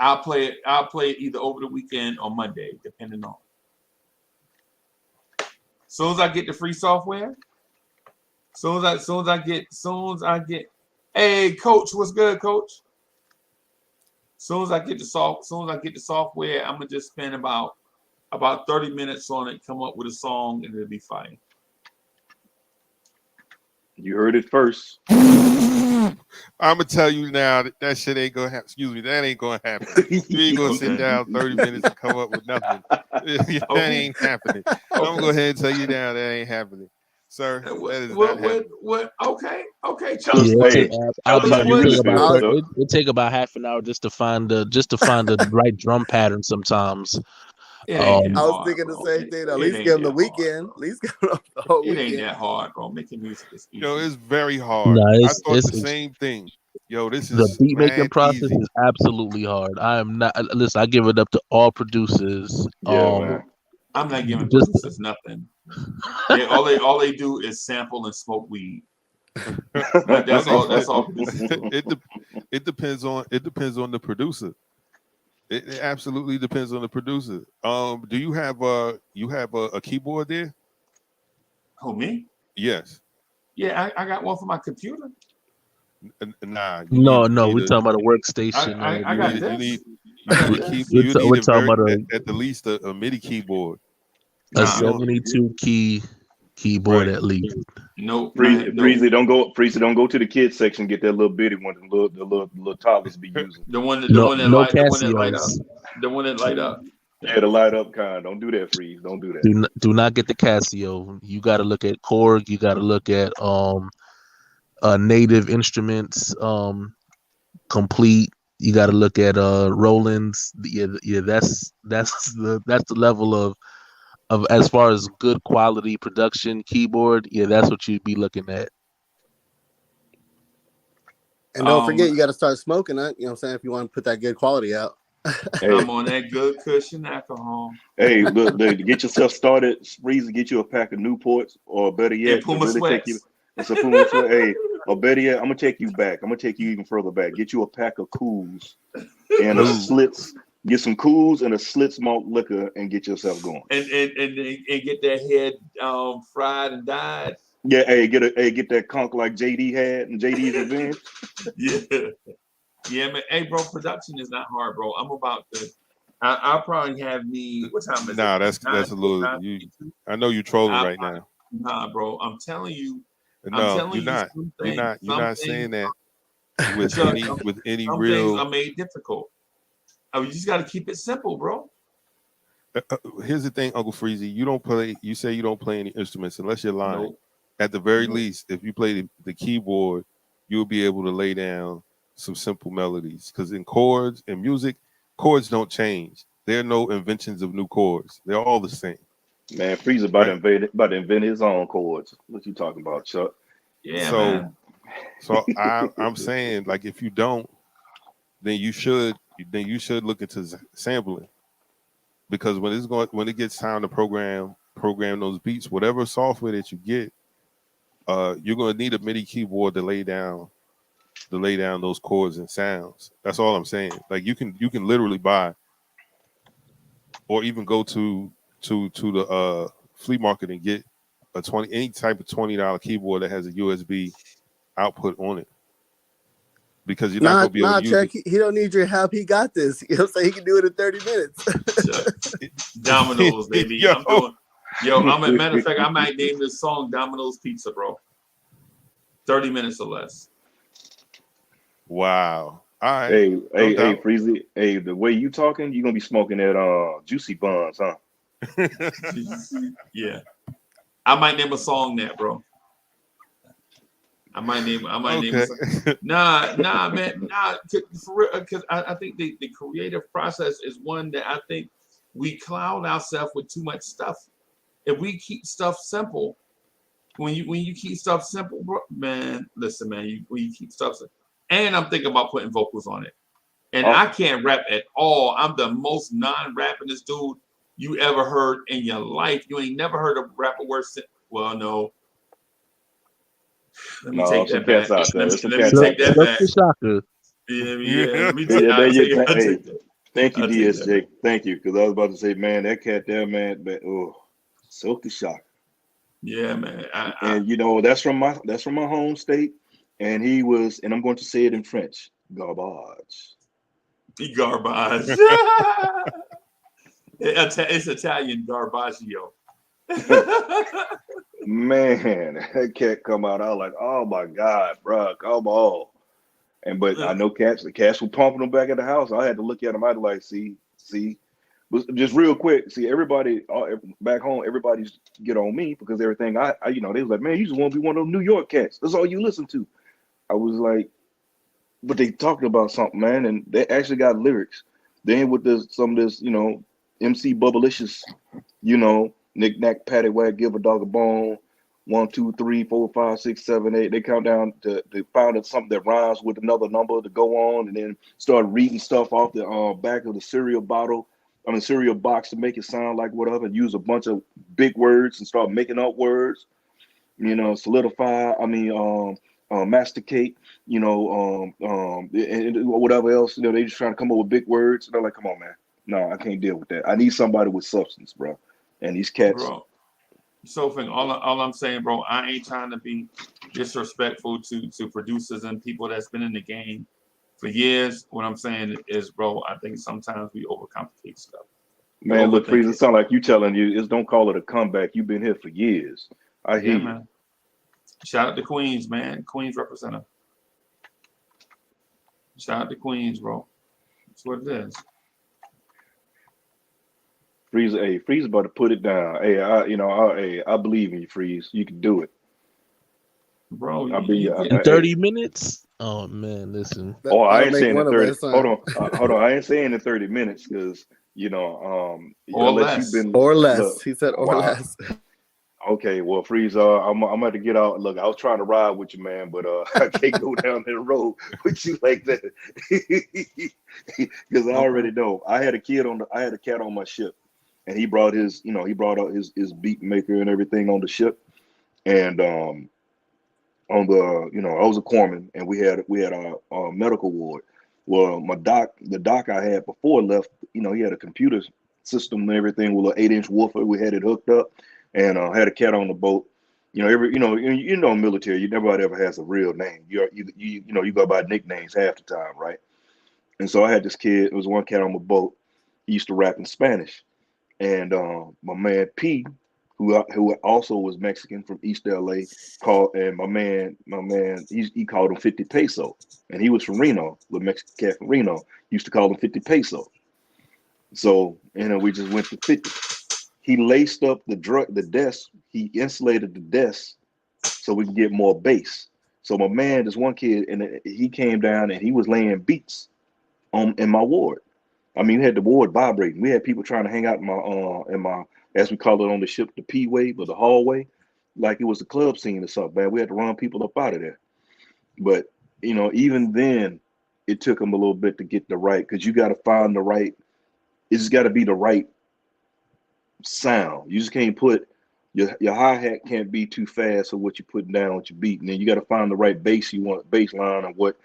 I'll play it either over the weekend or Monday, depending on. As soon as I get the free software, soon as I get, hey coach, what's good, coach? Soon as I get the software, I'm gonna just spend about 30 minutes on it, come up with a song, and it'll be fine. You heard it first. I'm gonna tell you now that shit ain't gonna happen. Excuse me, that ain't gonna happen. You ain't gonna sit down 30 minutes and come up with nothing. That ain't happening. I'm gonna go ahead and tell you now that ain't happening, sir. That is not happening. Okay. It take about half an hour just to find the right drum pattern sometimes. I was thinking the same thing. At least give them the weekend. At least give them the whole weekend. It ain't that hard, bro. Making music is easy. It's very hard. I thought the same thing. This is the beat making process easy. is absolutely hard. I am not. Listen, I give it up to all producers. Man. I'm not giving producers nothing. All they do is sample and smoke weed. That's all producers do. It depends on the producer. It absolutely depends on the producer. Do you have a keyboard there? Who, me? Yes. Yeah, I got one for my computer. Nah, No, no, need we're a talking about a workstation. I you got need you this. need I got you this. We're need a talking very about at the least a MIDI keyboard. a You Nah, don't 72 key keyboard right. at least. nope, nope. Freezy, don't go to the kids section. Get that little bitty one, the little toddlers be using. The No, one that no light, the one that light up, Casios. the one that light up. Yeah, the light up kind. Don't do that, Freeze. Don't do that. Do not get the Casio. You got to look at Korg. You got to look at Native Instruments complete. You got to look at Roland's. Yeah, that's the level of as far as good quality production keyboard. Yeah, that's what you'd be looking at. And don't forget, you got to start smoking it. You know what I'm saying? If you want to put that good quality out. Hey, I'm on that good cushion alcohol. hey, look, to get yourself started, Freeze, get you a pack of Newports, or better And yet, to Puma really take you. sweats. It's a Puma sweat. Hey, or better yet, I'm gonna take you back. I'm gonna take you even further back. Get you a pack of Cools and a Ooh. Slits. Get some Cools and a Slits malt liquor, and get yourself going. And get their head fried and dyed. Yeah, hey, get that conch like JD had and JD's Revenge. Yeah. Yeah, man. Hey, bro, production is not hard, bro. I'm about to. I'll probably have me. What time is Nah, it? that's a little. I know you're trolling right now. Nah, bro. I'm telling you. No, you're not. You're not saying that with any some real. things are made difficult. I mean, you just got to keep it simple, bro. Here's the thing, Uncle Freezy. You don't play. You say you don't play any instruments unless you're lying. Nope. At the very least, if you play the keyboard, you'll be able to lay down some simple melodies. Because in chords and music, chords don't change. There are no inventions of new chords. They're all the same. Man, Freeze about to invent his own chords. What you talking about, Chuck? Yeah, so, man. So I'm saying, like, if you don't, then you should look into sampling, because when it gets time to program those beats, whatever software that you get, you're gonna need a MIDI keyboard to lay down those chords and sounds. That's all I'm saying. Like you can literally buy, or even go to the flea market and get any type of $20 keyboard that has a USB output on it, because you're not gonna be able to use Chuck, it. he don't need your help. He got this. You know what I'm saying? He can do it in 30 minutes. Domino's, baby. Yo. I'm a matter of fact, I might name this song Domino's Pizza, bro. 30 minutes or less. Wow. All right. Hey, doubt. Freezy. Hey, the way you talking, you're gonna be smoking that juicy buns, huh? Yeah. I might name a song that, bro. I might name a song. Nah, man. Nah, for real, because I think the creative process is one that I think we cloud ourselves with too much stuff. If we keep stuff simple, when you keep stuff simple, bro, man, listen, man, when you keep stuff simple, and I'm thinking about putting vocals on it. And I can't rap at all. I'm the most non-rappingest dude you ever heard in your life. You ain't never heard a rapper worse than, well, no. Let me take that back. Let me take that back. Let me take that. Thank you, DSJ. Thank you, because I was about to say, man, that cat there, man, Silk the Shocker. Yeah, man. And you know, that's from my home state, and he was, and I'm going to say it in French, garbage. Garbage. It's Italian, garbaggio. Man, that cat come out. I was like, oh my God, bro, come on. But I know the cats were pumping them back at the house. I had to look at them. I was like, see. But just real quick, see, everybody back home, everybody's get on me because everything I they was like, man, you just want to be one of those New York cats. That's all you listen to. I was like, but they talking about something, man, and they actually got lyrics. Then with some of this, MC Bubblicious, knick-knack, paddywhack, give a dog a bone, 1, 2, 3, 4, 5, 6, 7, 8. They count down to found something that rhymes with another number to go on, and then start reading stuff off the back of the cereal box to make it sound like whatever, and use a bunch of big words and start making up words. Solidify. Masticate. And whatever else. They just trying to come up with big words. And they're like, come on, man. No, I can't deal with that. I need somebody with substance, bro. And these cats, So thing, all I'm saying, bro, I ain't trying to be disrespectful to producers and people that's been in the game for years. What I'm saying is, bro, I think sometimes we overcomplicate stuff. Man, look, Overthink Freeze, it it. sound like you telling you is don't call it a comeback. You've been here for years. I hear Yeah, you. man. Shout out to Queens, man. Queens representative. Shout out to Queens, bro. That's what it is. Freeze, hey, Freeze about to put it down. Hey, I believe in you, Freeze. You can do it. Bro, I'll be, you get In hey. 30 minutes? Oh man, listen. Oh, I That'll ain't make saying in one of 30. us. Hold on. I ain't saying in 30 minutes because or unless you've less. been Or look, less. He said or wow. less. Okay, well, Freeze, I'm about to get out. Look, I was trying to ride with you, man, but I can't go down that road with you like that because I Okay. already know. I had a cat on my ship, and he brought out his beat maker and everything on the ship, and on the, I was a corpsman, and we had a medical ward. Well, the doc I had before left, he had a computer system and everything with an 8-inch woofer. We had it hooked up, and had a cat on the boat. Military, nobody ever has a real name. You go by nicknames half the time, right? And so I had this kid. It was one cat on the boat. He used to rap in Spanish, and my man P, who also was Mexican from East LA, called, and my man, he called him 50 peso, and he was from Reno, the Mexican cat from Reno. Used to call him 50 peso. So we just went to 50. He laced up the desk. He insulated the desk so we could get more bass. So my man, this one kid, and he came down and he was laying beats in my ward. I mean, we had the ward vibrating. We had people trying to hang out in my, as we call it on the ship, the P way, or the hallway, like it was a club scene or something, man. We had to run people up out of there. But even then, it took them a little bit to get the right, because you got to find the right. It's just got to be the right sound. You just can't put your hi-hat can't be too fast for what you're putting down with your beat. And then you got to find the right bass you want, bass line, and what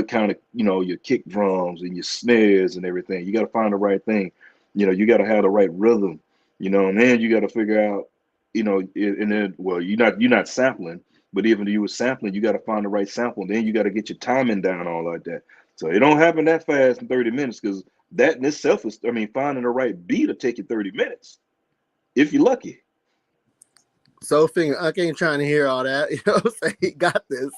kind of, your kick drums and your snares and everything. You got to find the right thing. You got to have the right rhythm, and then you got to figure out, and then, well, you're not sampling, but even if you were sampling, you got to find the right sample. And then you got to get your timing down, all like that. So it don't happen that fast in 30 minutes, because that in itself is, finding the right beat will take you 30 minutes if you're lucky. So I ain't trying to hear all that. You know what I'm saying? He got this.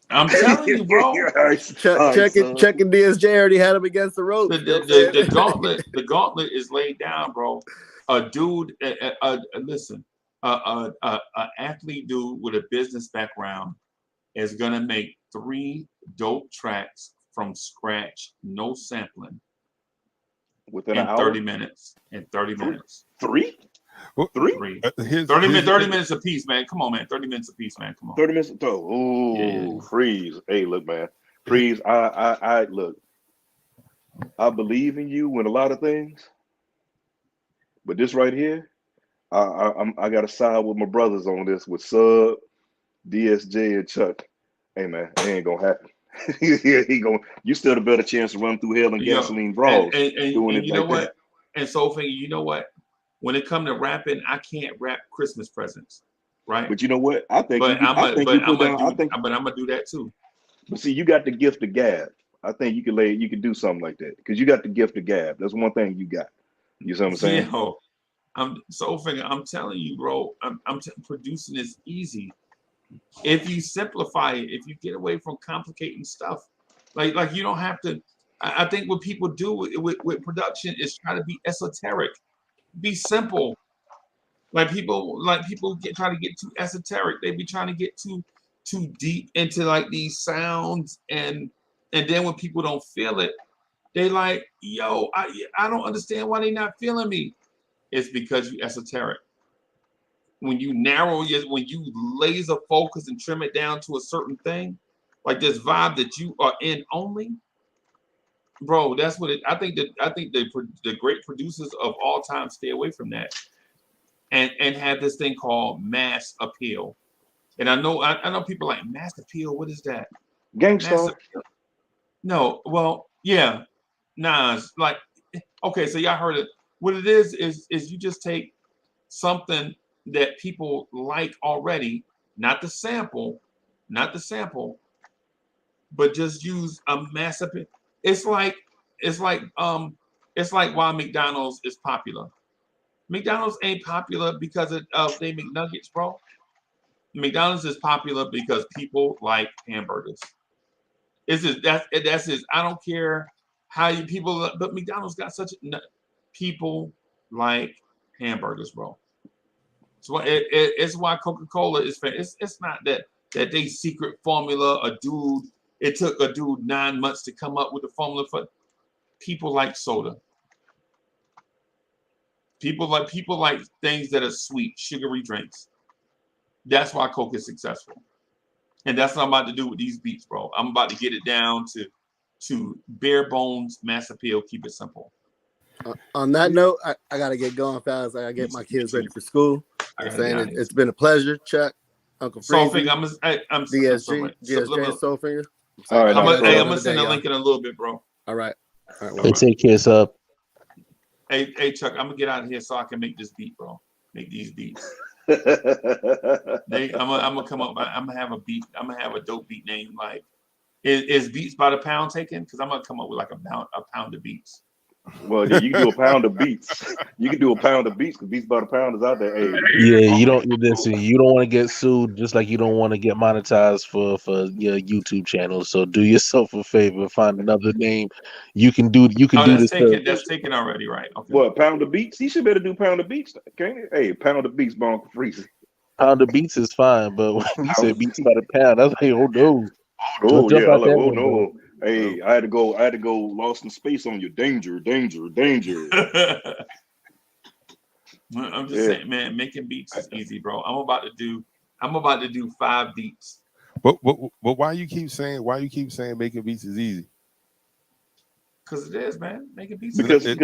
I'm telling you, bro. All right, Chuck and DSJ already had him against the ropes. The gauntlet is laid down, bro. A dude, listen, a athlete dude with a business background is gonna make 3 dope tracks from scratch, no sampling, within in an hour. 30 minutes. In 30 minutes. Three? Well, 3? 30 minutes a piece, man. Come on, man. 30 minutes a piece, man. Come on. 30 minutes. Oh, Yeah. Freeze. Hey, look, man. Freeze. I look. I believe in you with a lot of things, but this right here, I got to side with my brothers on this, with Sub, DSJ, and Chuck. Hey, man, it ain't gonna happen. You still a better chance to run through hell and gasoline brawls doing it you like know what? that. And so, you know what? When it comes to rapping, I can't rap Christmas presents, right? But you know what? I think But I'm you put down. I'm gonna do that too. But see, you got the gift of gab. I think you can do something like that, because you got the gift of gab. That's one thing you got. You see what I'm saying? Yo, I'm telling you, bro. Producing is easy if you simplify it. If you get away from complicating stuff, like you don't have to. I think what people do with production is try to be esoteric, be simple. Like people try to get too esoteric. They be trying to get too deep into like these sounds, and then when people don't feel it, they like, yo, I don't understand why they not feeling me. It's because you esoteric. When you when you laser focus and trim it down to a certain thing, like this vibe that you are in only, bro. That's what it. I think the great producers of all time stay away from that, and have this thing called mass appeal. And I know people like mass appeal. What is that? Mass Gangstar. appeal. No, well, yeah, nah. It's like, okay, so y'all heard it. What it is you just take something that people like already, not the sample, but just use a massive. It's like why McDonald's is popular. McDonald's ain't popular because of they McNuggets, bro. McDonald's is popular because people like hamburgers. That's his. I don't care how you people, but McDonald's got such people like hamburgers, bro. So it's why Coca-Cola is famous. It's not that they secret formula. It took a dude 9 months to come up with the formula for. People like soda. People like things that are sweet, sugary drinks. That's why Coke is successful. And that's what I'm about to do with these beats, bro. I'm about to get it down to bare bones, mass appeal, keep it simple. On that note, I gotta get going fast. I gotta get my kids ready for school. I'm saying it's been a pleasure, Chuck, Uncle Freezie, I'm GSJ, Soulfinger. All right, I'm gonna send a link in a little bit, bro. All right. Hey, take care, sub. Hey, Chuck, I'm gonna get out of here so I can make this beat, bro. Make these beats. I'm gonna come up. I'm gonna have a beat. I'm gonna have a dope beat name. Like, is Beats by the Pound taken? Because I'm gonna come up with like a pound of beats. Well, you can do a pound of beats. You can do a pound of beats because Beats by the Pound is out there. Hey. Yeah, you don't want to get sued, just like you don't want to get monetized for your YouTube channel. So do yourself a favor, find another name. You can do this. That's taken already, right? Okay. What, pound of beats? He should better do pound of beats, can't he? Hey, pound of beats, Uncle Freezie. Pound of beats is fine, but when you said Beats by the Pound, I was like, oh no. Oh yeah, I like, oh no. Hey, I had to go lost in space on you. Danger. I'm just saying, man, making beats is easy, bro. I'm about to do 5 beats. But why you keep saying making beats is easy? Because it is, man. Making beats because is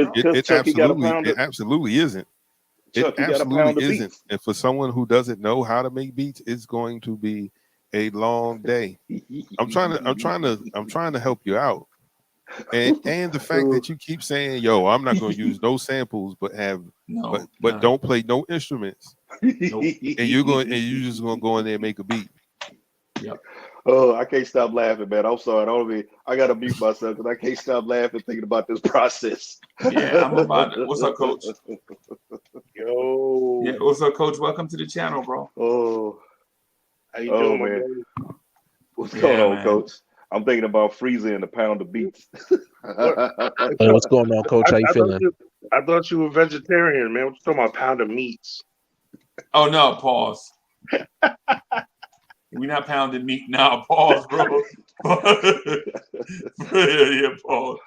Chuck, it absolutely isn't. Chuck, it absolutely isn't. And for someone who doesn't know how to make beats, it's going to be a long day. I'm trying to help you out. And the fact that you keep saying, yo, I'm not going to use no samples, but don't play no instruments. Nope. And you're just going to go in there and make a beat. Yep. Oh, I can't stop laughing, man. I'm sorry. I got to mute myself because I can't stop laughing thinking about this process. Yeah, I'm about to. What's up, Coach? Yo. Yeah, what's up, Coach? Welcome to the channel, bro. Oh. How you doing, man? What's going on, man? Coach? I'm thinking about Freezie and a pound of beats. Hey, what's going on, Coach? How you feeling? I thought you were vegetarian, man. What you talking about, pound of meats? Oh no, pause. We're not pounding meat now. Pause, bro. yeah, pause.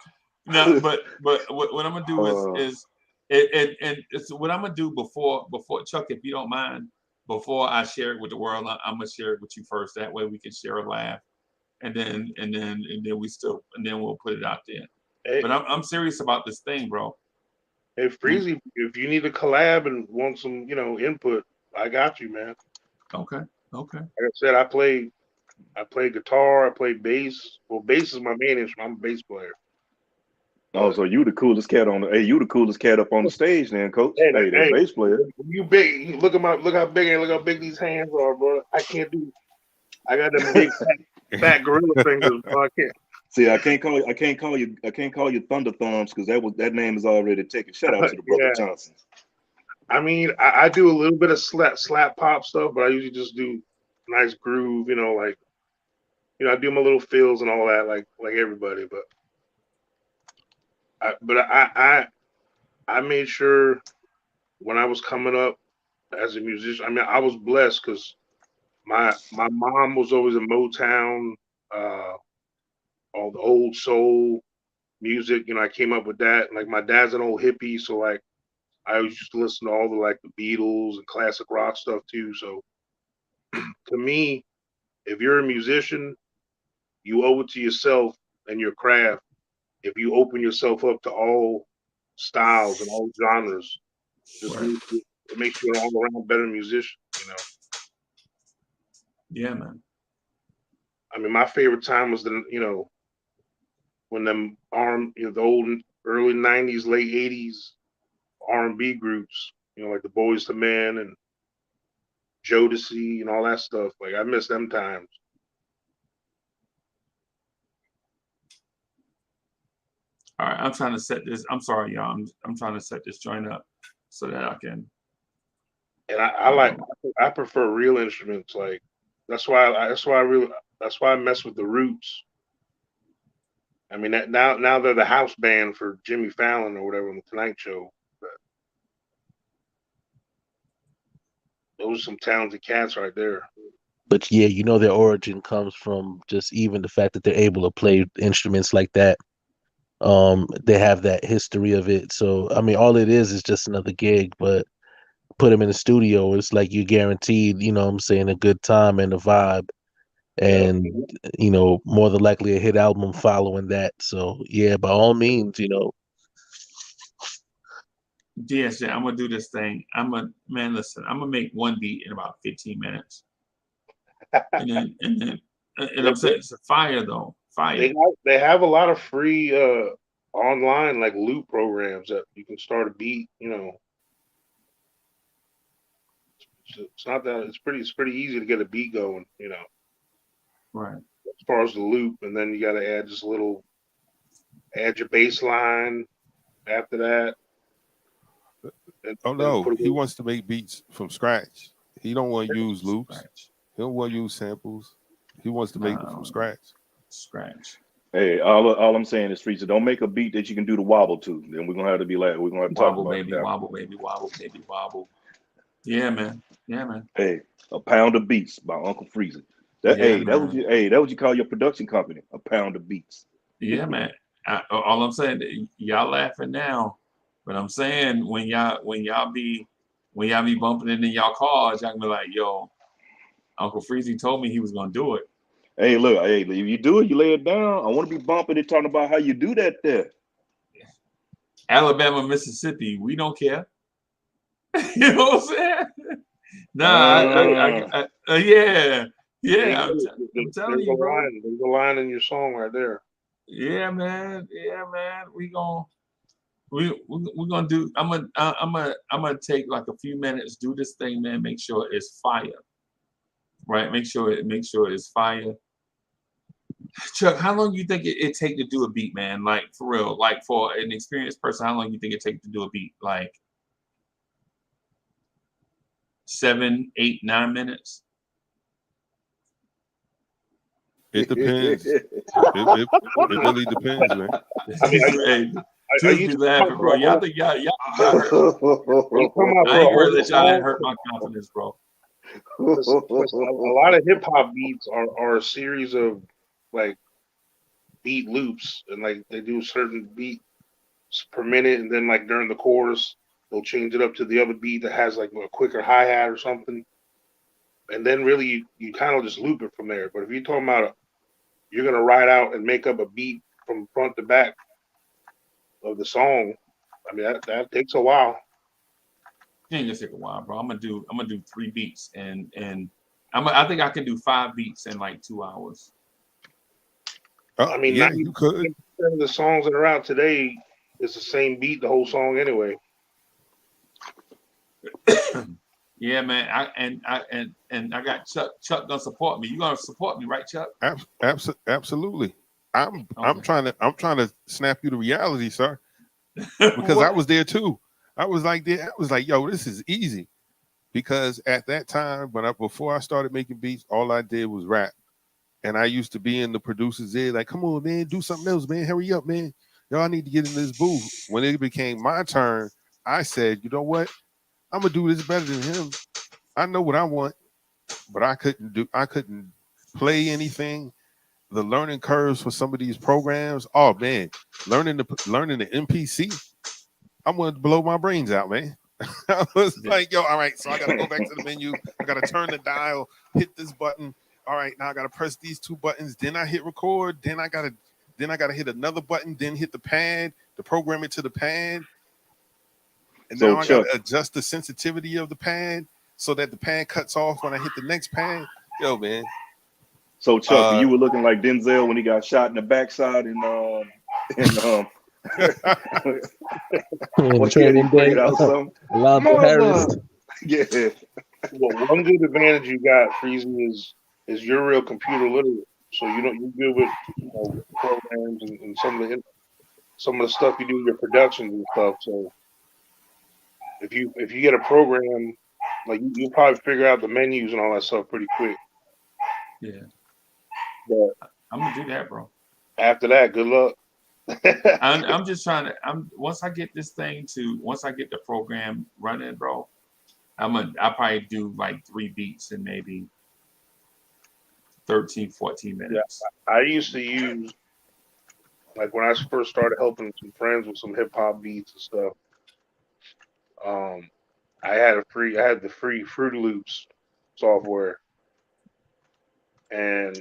No, but what I'm gonna do is it's what I'm gonna do before Chuck, if you don't mind. Before I share it with the world, I'm gonna share it with you first. That way we can share a laugh, and then we'll put it out there. Hey, but I'm serious about this thing, bro. Hey, Freezie, if you need a collab and want some, input, I got you, man. Okay. Like I said, I play guitar, I play bass. Well, bass is my main instrument. I'm a bass player. Oh, so you the coolest cat you the coolest cat up on the stage, then, Coach. Hey, that bass player. You big. Look how big these hands are, bro. I can't do. I got them big fat gorilla fingers, bro. I can't. See, I can't call you Thunder Thumbs because that name is already taken. Shout out to the brother Johnson. I mean, I do a little bit of slap pop stuff, but I usually just do nice groove, I do my little fills and all that, like everybody, but. I made sure when I was coming up as a musician, I mean, I was blessed because my mom was always in Motown, all the old soul music. I came up with that. Like my dad's an old hippie, so like I always used to listen to all the the Beatles and classic rock stuff too. So to me, if you're a musician, you owe it to yourself and your craft. If you open yourself up to all styles and all genres, it makes you an all-around better musician, Yeah, man. I mean, my favorite time was when them the old early '90s, late '80s R&B groups, like the Boyz II Men and Jodeci and all that stuff. Like I miss them times. All right, I'm trying to set this. I'm sorry, y'all. I'm trying to set this joint up so that I can. And I prefer real instruments. Like that's why I mess with the Roots. I mean now they're the house band for Jimmy Fallon or whatever on the Tonight Show. But those are some talented cats right there. But yeah, you know their origin comes from just even the fact that they're able to play instruments like that. They have that history of it. So I mean, all it is just another gig, but put them in the studio, it's like you're guaranteed, you know what I'm saying, a good time and a vibe. And you know, more than likely a hit album following that. So yeah, by all means, you know. Yes, yeah, I'm gonna do this thing. Listen, I'm gonna make one beat in about 15 minutes. And I'm saying it's a fire though. Fire. They have a lot of free online like loop programs that you can start a beat, you know. It's not that it's pretty easy to get a beat going, you know. Right. As far as the loop, and then you gotta add just a little add your bass line after that. Oh no, he wants to make beats from scratch. He don't want to use loops. He don't want to use samples. He wants to make it from scratch. Hey, all I'm saying is, Freezer, don't make a beat that you can do the wobble to. Then we're gonna have to be like, we're gonna have to talk about it. Wobble, baby, wobble, baby, wobble. Yeah, man. Yeah, man. Hey, a pound of beats by Uncle Freezie. That what you call your production company, a pound of beats. Yeah, man. All I'm saying, y'all laughing now, but I'm saying when y'all be bumping it in y'all cars, y'all gonna be like, yo, Uncle Freezie told me he was gonna do it. Hey, look, if you do it, you lay it down. I want to be bumping and talking about how you do that there. Alabama, Mississippi, we don't care. You know what I'm saying? Nah, yeah. I'm telling you, bro. There's a line in your song right there. Yeah, man. We're gonna do. I'm gonna take like a few minutes, do this thing, man. Make sure it's fire, right? Make sure it's fire. Chuck, how long do you think it take to do a beat, man? Like for real, like for an experienced person, how long do you think it take to do a beat? Like 7, 8, 9 minutes? It depends. it really depends, man. I used to laughing, bro. Y'all think y'all hurt. I ain't worried that y'all hurt my confidence, bro. A lot of hip hop beats are a series of like beat loops, and like they do certain beats per minute, and then like during the chorus they'll change it up to the other beat that has like a quicker hi-hat or something, and then really you kind of just loop it from there. But if you're talking about you're gonna ride out and make up a beat from front to back of the song, I mean that takes a while. It ain't just take a while, bro. I'm gonna do 3 beats, and I think I can do 5 beats in like 2 hours. I mean, yeah, you could. The songs that are out today is the same beat, the whole song anyway. Yeah, man. I got Chuck gonna support me. You gonna support me, right, Chuck? Absolutely. I'm trying to snap you to reality, sir, because I was there too. I was like, yo, this is easy, because at that time before I started making beats, all I did was rap. And I used to be in the producer's ear, like, come on, man, do something else, man. Hurry up, man. Y'all need to get in this booth. When it became my turn, I said, you know what? I'm gonna do this better than him. I know what I want, but I couldn't play anything. The learning curves for some of these programs, oh man, learning the MPC, I'm gonna blow my brains out, man. I was like, yo, all right, so I gotta go back to the menu. I gotta turn the dial, hit this button. All right, now I gotta press these 2 buttons. Then I hit record. Then I gotta hit another button. Then hit the pad to program it to the pad. And so now I gotta adjust the sensitivity of the pad so that the pad cuts off when I hit the next pad. Yo, man. So Chuck, you were looking like Denzel when he got shot in the backside and Training Day. Harris. Yeah. Well, one good advantage you got, Freezy, is you're real computer literate. So you good with programs and some of the stuff you do your productions and stuff. So if you get a program, like you probably figure out the menus and all that stuff pretty quick. Yeah, But I'm gonna do that, bro. after that, good luck. I'm just trying to. Once I get the program running, bro. I'll probably do like 3 beats in maybe 13, 14 Yeah, minutes. I used to use like when I first started helping some friends with some hip hop beats and stuff. Um, I had the free Fruity Loops software, and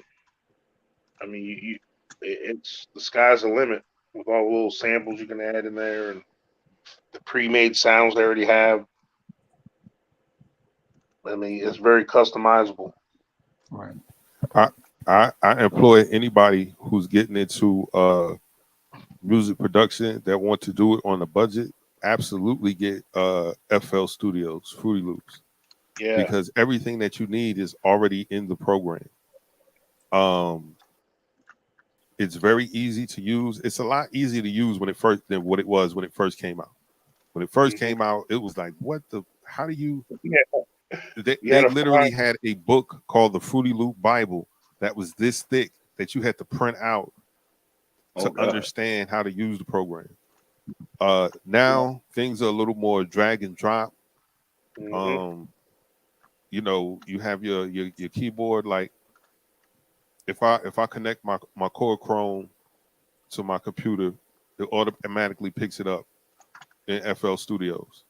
I mean it's the sky's the limit with all the little samples you can add in there and the pre-made sounds they already have. I mean, it's very customizable. Right. I, I employ anybody who's getting into music production that want to do it on a budget. Absolutely get FL Studios, Fruity Loops, Yeah. because everything that you need is already in the program. Um, it's very easy to use. It's a lot easier to use when it first than what it was when it first came out. When it first Hmm. came out, it was like, what the? How do you? Yeah. You They had to literally find. had a book called the Fruity Loop Bible that was this thick that you had to print out Oh to God. understand how to use the program. Now things are a little more drag and drop. Hmm. Um, you have your keyboard. Like if I connect my Core Chrome to my computer, it automatically picks it up in FL Studios,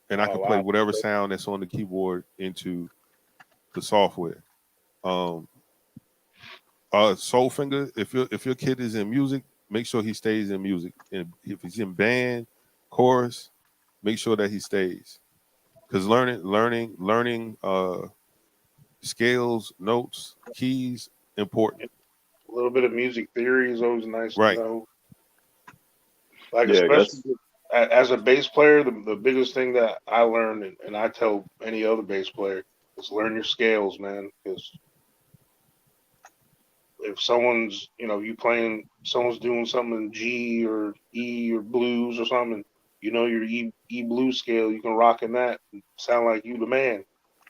and I Oh can play wow. whatever sound that's on the keyboard into the software. Um, Soulfinger, if your kid is in music, make sure he stays in music. And if he's in band, chorus, make sure that he stays. Because learning scales, notes, keys, important. A little bit of music theory is always nice to Right. know. Like Yeah, especially that's as a bass player, the biggest thing that I learned, and I tell any other bass player, is learn your scales, man. Because if someone's, you playing, someone's doing something in G or E or blues or something, your E blues scale, you can rock in that and sound like you the man.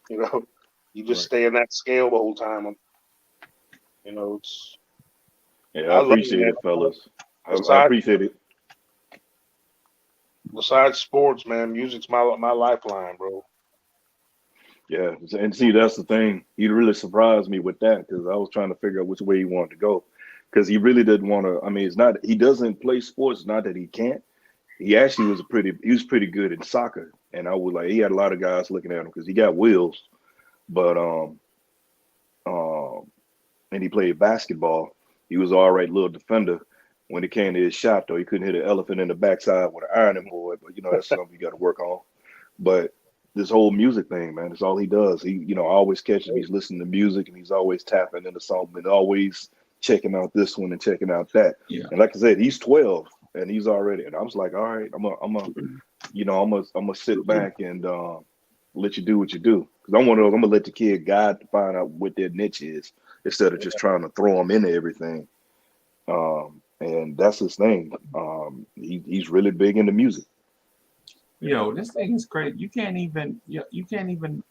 You know, you just Right. stay in that scale the whole time. It's yeah, I I love it, appreciate man. it, fellas. I Besides appreciate it. besides sports, man, music's my lifeline, bro. Yeah, and see, that's the thing. He really surprised me with that because I was trying to figure out which way he wanted to go. Because he really didn't want to. I mean, it's not he doesn't play sports. Not that he can't. He was pretty good in soccer, and I was like, he had a lot of guys looking at him because he got wheels. But um, and he played basketball. He was all right little defender. When it came to his shot, though, he couldn't hit an elephant in the backside with an ironing board. But that's something you got to work on. But this whole music thing, man, it's all he does. I always catch him. He's listening to music and he's always tapping into something and always checking out this one and checking out that. Yeah. And like I said, he's 12 and he's already. And I was like, all right, I'm gonna sit back and let you do what you do. Because I'm one of those. I'm gonna let the kid guide to find out what their niche is instead of just trying to throw them into everything. And that's his thing. He's really big into music. This thing is crazy. You can't even.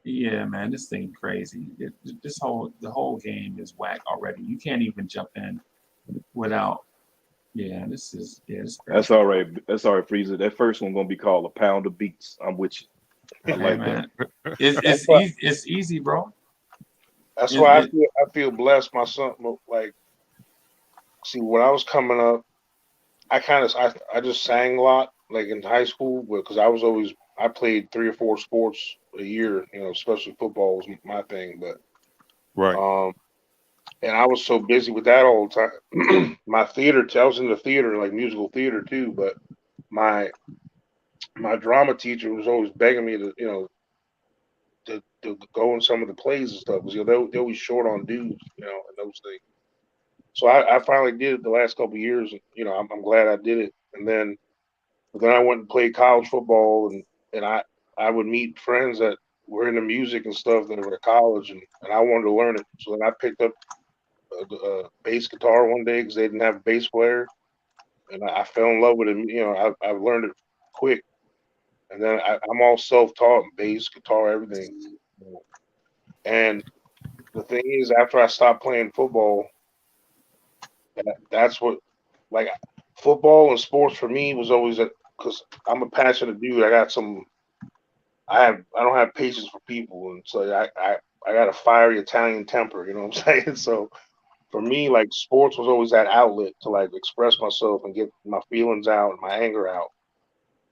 Yeah, man, this thing crazy. The whole game is whack already. You can't even jump in without. Yeah, it's That's crazy. all right. That's all right, Freezer. That first one gonna be called a pound of beats. I'm with you. I Hey, like that. man, it's That's why easy. It's easy, bro. that's It, why it, I feel blessed. My son, like, see, when I was coming up, I just sang a lot, like in high school, because I played 3 or 4 sports a year. Especially football was my thing. But Right. um, and I was so busy with that all the time. I was in the theater, like musical theater too. But my my drama teacher was always begging me to go in some of the plays and stuff because they're always short on dudes, and those things. So I finally did it the last couple of years. And, I'm glad I did it. But then I went and played college football, and I would meet friends that were into music and stuff that were at college, and I wanted to learn it. So then I picked up a bass guitar one day because they didn't have a bass player, and I fell in love with it. You know, I learned it quick, and then I'm all self-taught, bass, guitar, everything. You know. And the thing is, after I stopped playing football, that's what like football and sports for me was always because I'm a passionate dude. I don't have patience for people, and so I got a fiery Italian temper. You know what I'm saying? So for me, like sports was always that outlet to like express myself and get my feelings out and my anger out,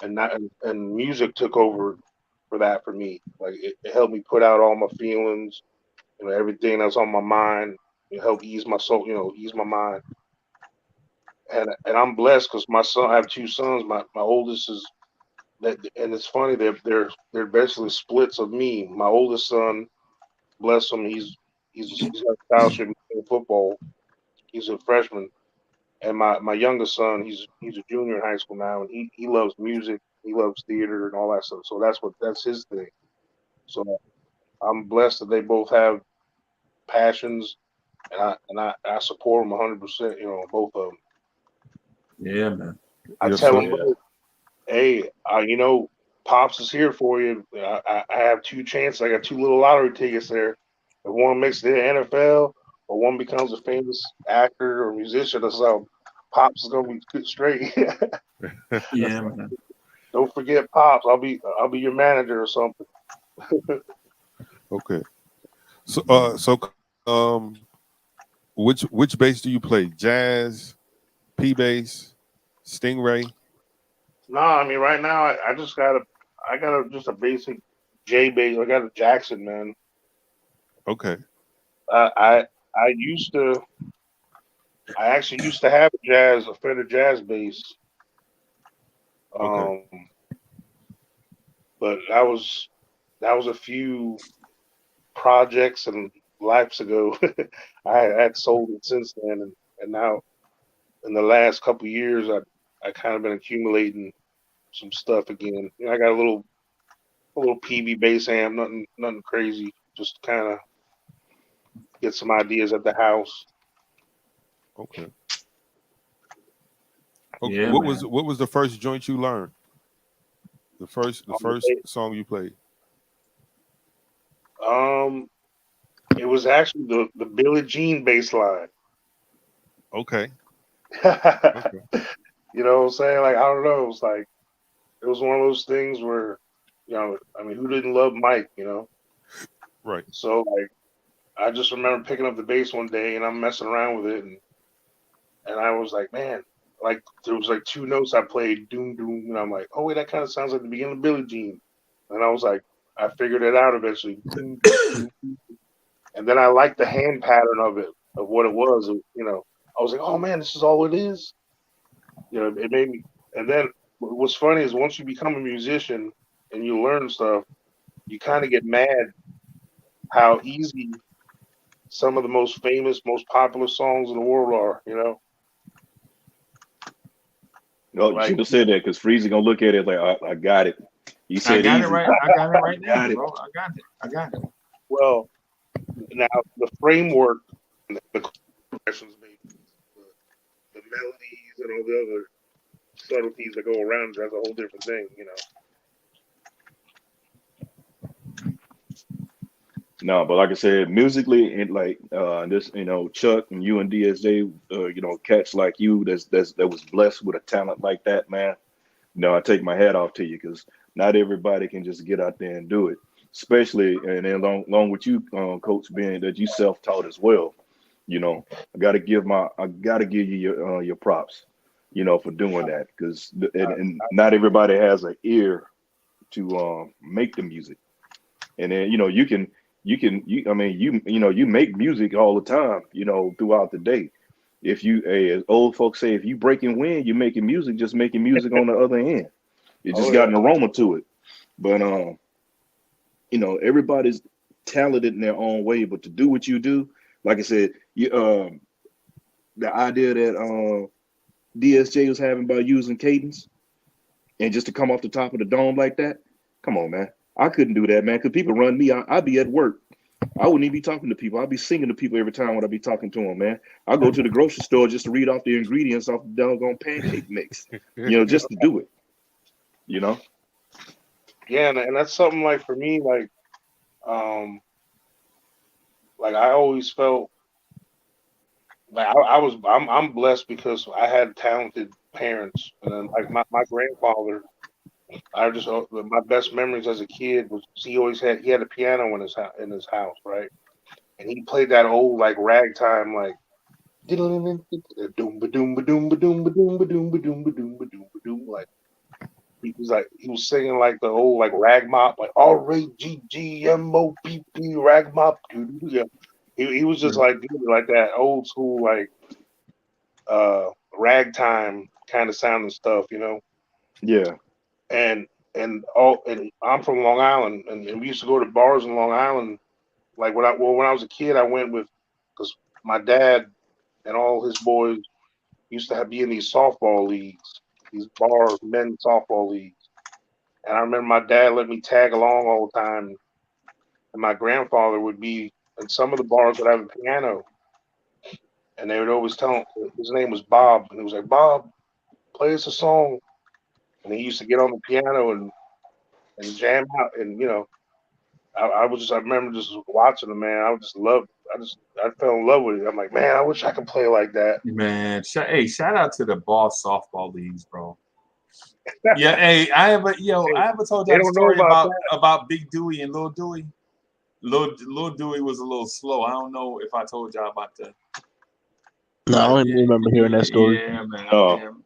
and not and music took over for that for me. Like it helped me put out all my feelings, you know, everything that's on my mind. It helped ease my soul, you know, ease my mind. And I'm blessed because my son, I have two sons. My oldest is that, and it's funny they're basically splits of me. My oldest son, bless him, he's got a scholarship in football. He's a freshman, and my youngest son, he's a junior in high school now, and he loves music, he loves theater and all that stuff. So that's his thing. So I'm blessed that they both have passions, and I support them 100%. You know, both of them. Yeah, man. I Yes, tell sir. them both, hey, you know, Pops is here for you. I have two chances. I got two little lottery tickets there. If one makes it to the NFL or one becomes a famous actor or musician or something, Pops is gonna be good straight. Yeah, man. Don't forget Pops. I'll be your manager or something. Okay. So um, which bass do you play? Jazz, P bass, Stingray? No, I mean right now I got just a basic J bass. I got a Jackson, man. Okay. I I I used to I actually used to have a Fender jazz bass. Okay. Um, but that was a few projects and lives ago. I had sold it since then, and now in the last couple of years, I kind of been accumulating some stuff again. You know, I got a little PB bass amp, nothing crazy, just kind of get some ideas at the house. Okay. Okay. Yeah, man. What was the first joint you learned? The first song you played. Um, it was actually the Billie Jean bass line. Okay. Okay. You know what I'm saying? Like I don't know. It was one of those things where, you know, I mean, who didn't love Mike? You know. Right. So like I just remember picking up the bass one day and I'm messing around with it and I was like, man, like there was like two notes I played, doom doom, and I'm like, oh wait, that kind of sounds like the beginning of Billie Jean. And I was like, I figured it out eventually. Doom, doom, doom. And then I liked the hand pattern of it, of what it was. You know, I was like, oh man, this is all it is. You know, it made me. And then what's funny is once you become a musician and you learn stuff, you kind of get mad how easy some of the most famous, most popular songs in the world are. You know, No, you like should have said that because Freezy gonna look at it like I got it. You I said got it easy. right. I got it right now, Got it. bro. I got it. I got it. well, now the framework, the questions, maybe the melodies and all the other subtleties that go around it, that's a whole different thing. You know. No, but like I said, musically and like this, you know, Chuck and you and DSJ, you know, cats like you that was blessed with a talent like that, man. No, I take my hat off to you because not everybody can just get out there and do it. Especially and then along with you, Coach, being that you self-taught as well. You know, I gotta give you your props, you know, for doing that because and not everybody has an ear to make the music. And then I mean you know you make music all the time, you know, throughout the day. If you as old folks say, if you breaking wind, you're making music, just making music on the other end. It Oh just yeah. got an aroma to it. But you know, everybody's talented in their own way, but to do what you do, like I said, you the idea that DSJ was having about using cadence and just to come off the top of the dome like that, come on, man. I couldn't do that, man, because people run me. I'd be at work. I wouldn't even be talking to people. I'd be singing to people every time when I be talking to them, man. I go to the grocery store just to read off the ingredients off the doggone pancake mix, just to do it, you know. Yeah, and that's something like for me, like I always felt like I'm blessed because I had talented parents, and then like my grandfather, my best memories as a kid was he had a piano in his house, right, and he played that old like ragtime like doom ba doom ba doom ba doom ba doom ba doom ba doom ba doom ba doom ba doom like he was singing like the old like rag mop like RAGGMOPP rag mop. Yeah. He was just like doing like that old school like ragtime kind of sounding stuff, Yeah, and and I'm from Long Island, and we used to go to bars in Long Island. Like when I was a kid, I went with because my dad and all his boys used to be in these softball leagues, these bar men softball leagues. And I remember my dad let me tag along all the time, and my grandfather would be in some of the bars would have a piano, and they would always tell him his name was Bob, and he was like, Bob, play us a song, and he used to get on the piano and jam out, and I remember just watching him, man. I fell in love with it. I'm like, man, I wish I could play like that. Man, shout out to the boss softball leagues, bro. Yeah, hey, I ever told They y'all the don't know story about about Big Dewey and Little Dewey. Little Dewey was a little slow. I don't know if I told y'all about that. No, I don't remember hearing that story. Yeah, man. Oh.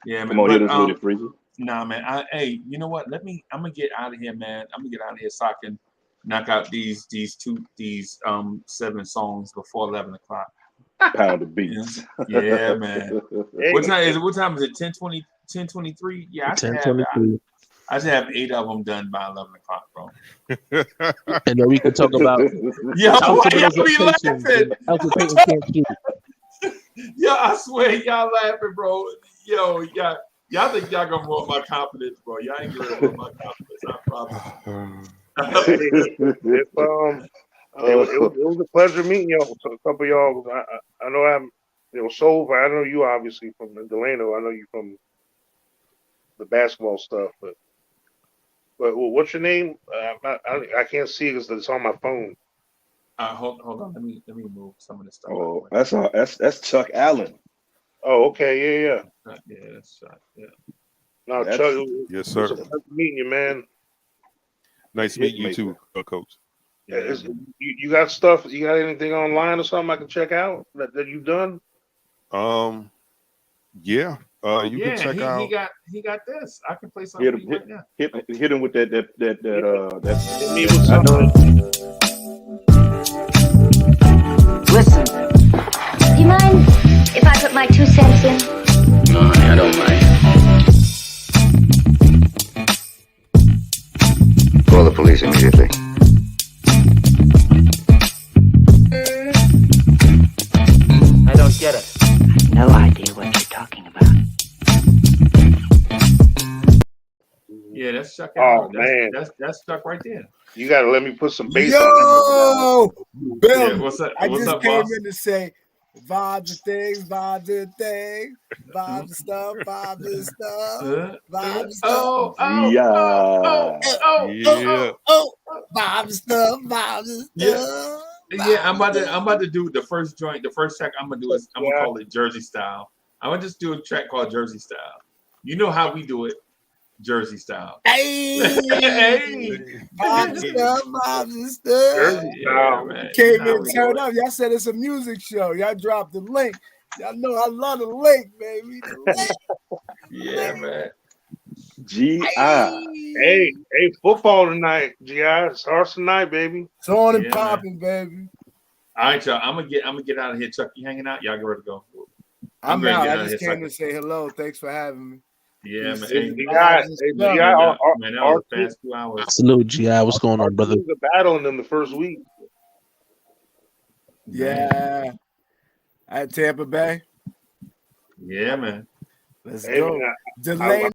Yeah, man. Come on, hit us with it, Freezer. Nah, man. Hey, you know what? I'm gonna get out of here, man. I'm gonna get out of here so I can knock out these 7 songs before 11 o'clock. Pound of beats. Yeah, man. Hey, What time is it? 10:20, 10:23? Yeah, I should have 8 of them done by 11 o'clock, bro. And then we can talk about y'all be laughing. Elton Payton can't shoot. Yo, I swear y'all laughing, bro. Yo, y'all think y'all gonna want my confidence, bro. Y'all ain't gonna want my confidence, I promise. It was a pleasure meeting y'all. So a couple of y'all, I know Soul. I know you obviously from Delano. I know you from the basketball stuff, but what's your name? I can't see it because it's on my phone. Hold on. Let me move some of this stuff. Oh, that's Chuck Allen. Oh, okay, yeah. Yeah, that's Chuck. Yeah. No, Chuck. Yes, sir. It's a pleasure meeting you, man. Nice meeting you too, Coach. Yeah, you got stuff? You got anything online or something I can check out that you've done? Yeah. You can check out. He got this. I can play something right now. Hit him with that. I know. Listen, do you mind if I put my 2 cents in? No, honey, I don't mind. Call the police immediately. I don't get it. I have no idea what you're talking about. Yeah, that's Chuck. Oh man, that's Chuck right there. You gotta let me put some bass on it. Bill, Yeah, what's up? I What's just up, came boss? in to say vibes and things, vibes and things, vibes and stuff, vibes and stuff, vibes and stuff. Vibes and stuff, vibes and stuff. Yeah, I'm about to do the first joint. The first track I'm gonna do is I'm gonna call it Jersey Style. I'm gonna just do a track called Jersey Style. You know how we do it, Jersey Style. Hey, vibes and stuff, vibes and stuff. Jersey Style. Yeah, came in, turned up. Y'all said it's a music show. Y'all dropped the link. Y'all know I love the link, baby. The link. Yeah, man. G.I. Hey, football tonight. G.I. starts tonight, baby. It's on and popping, baby. All right, y'all. I'm gonna get out of here. Chuck, you hanging out? Y'all get ready to go. I'm out. I just came to say hello. Thanks for having me. Yeah, man. Hey, G.I. Man, that was the past 2 hours. Salute, G.I. What's going on, brother? He was battling them the first week. Yeah. At Tampa Bay. Yeah, man. Let's go. Delay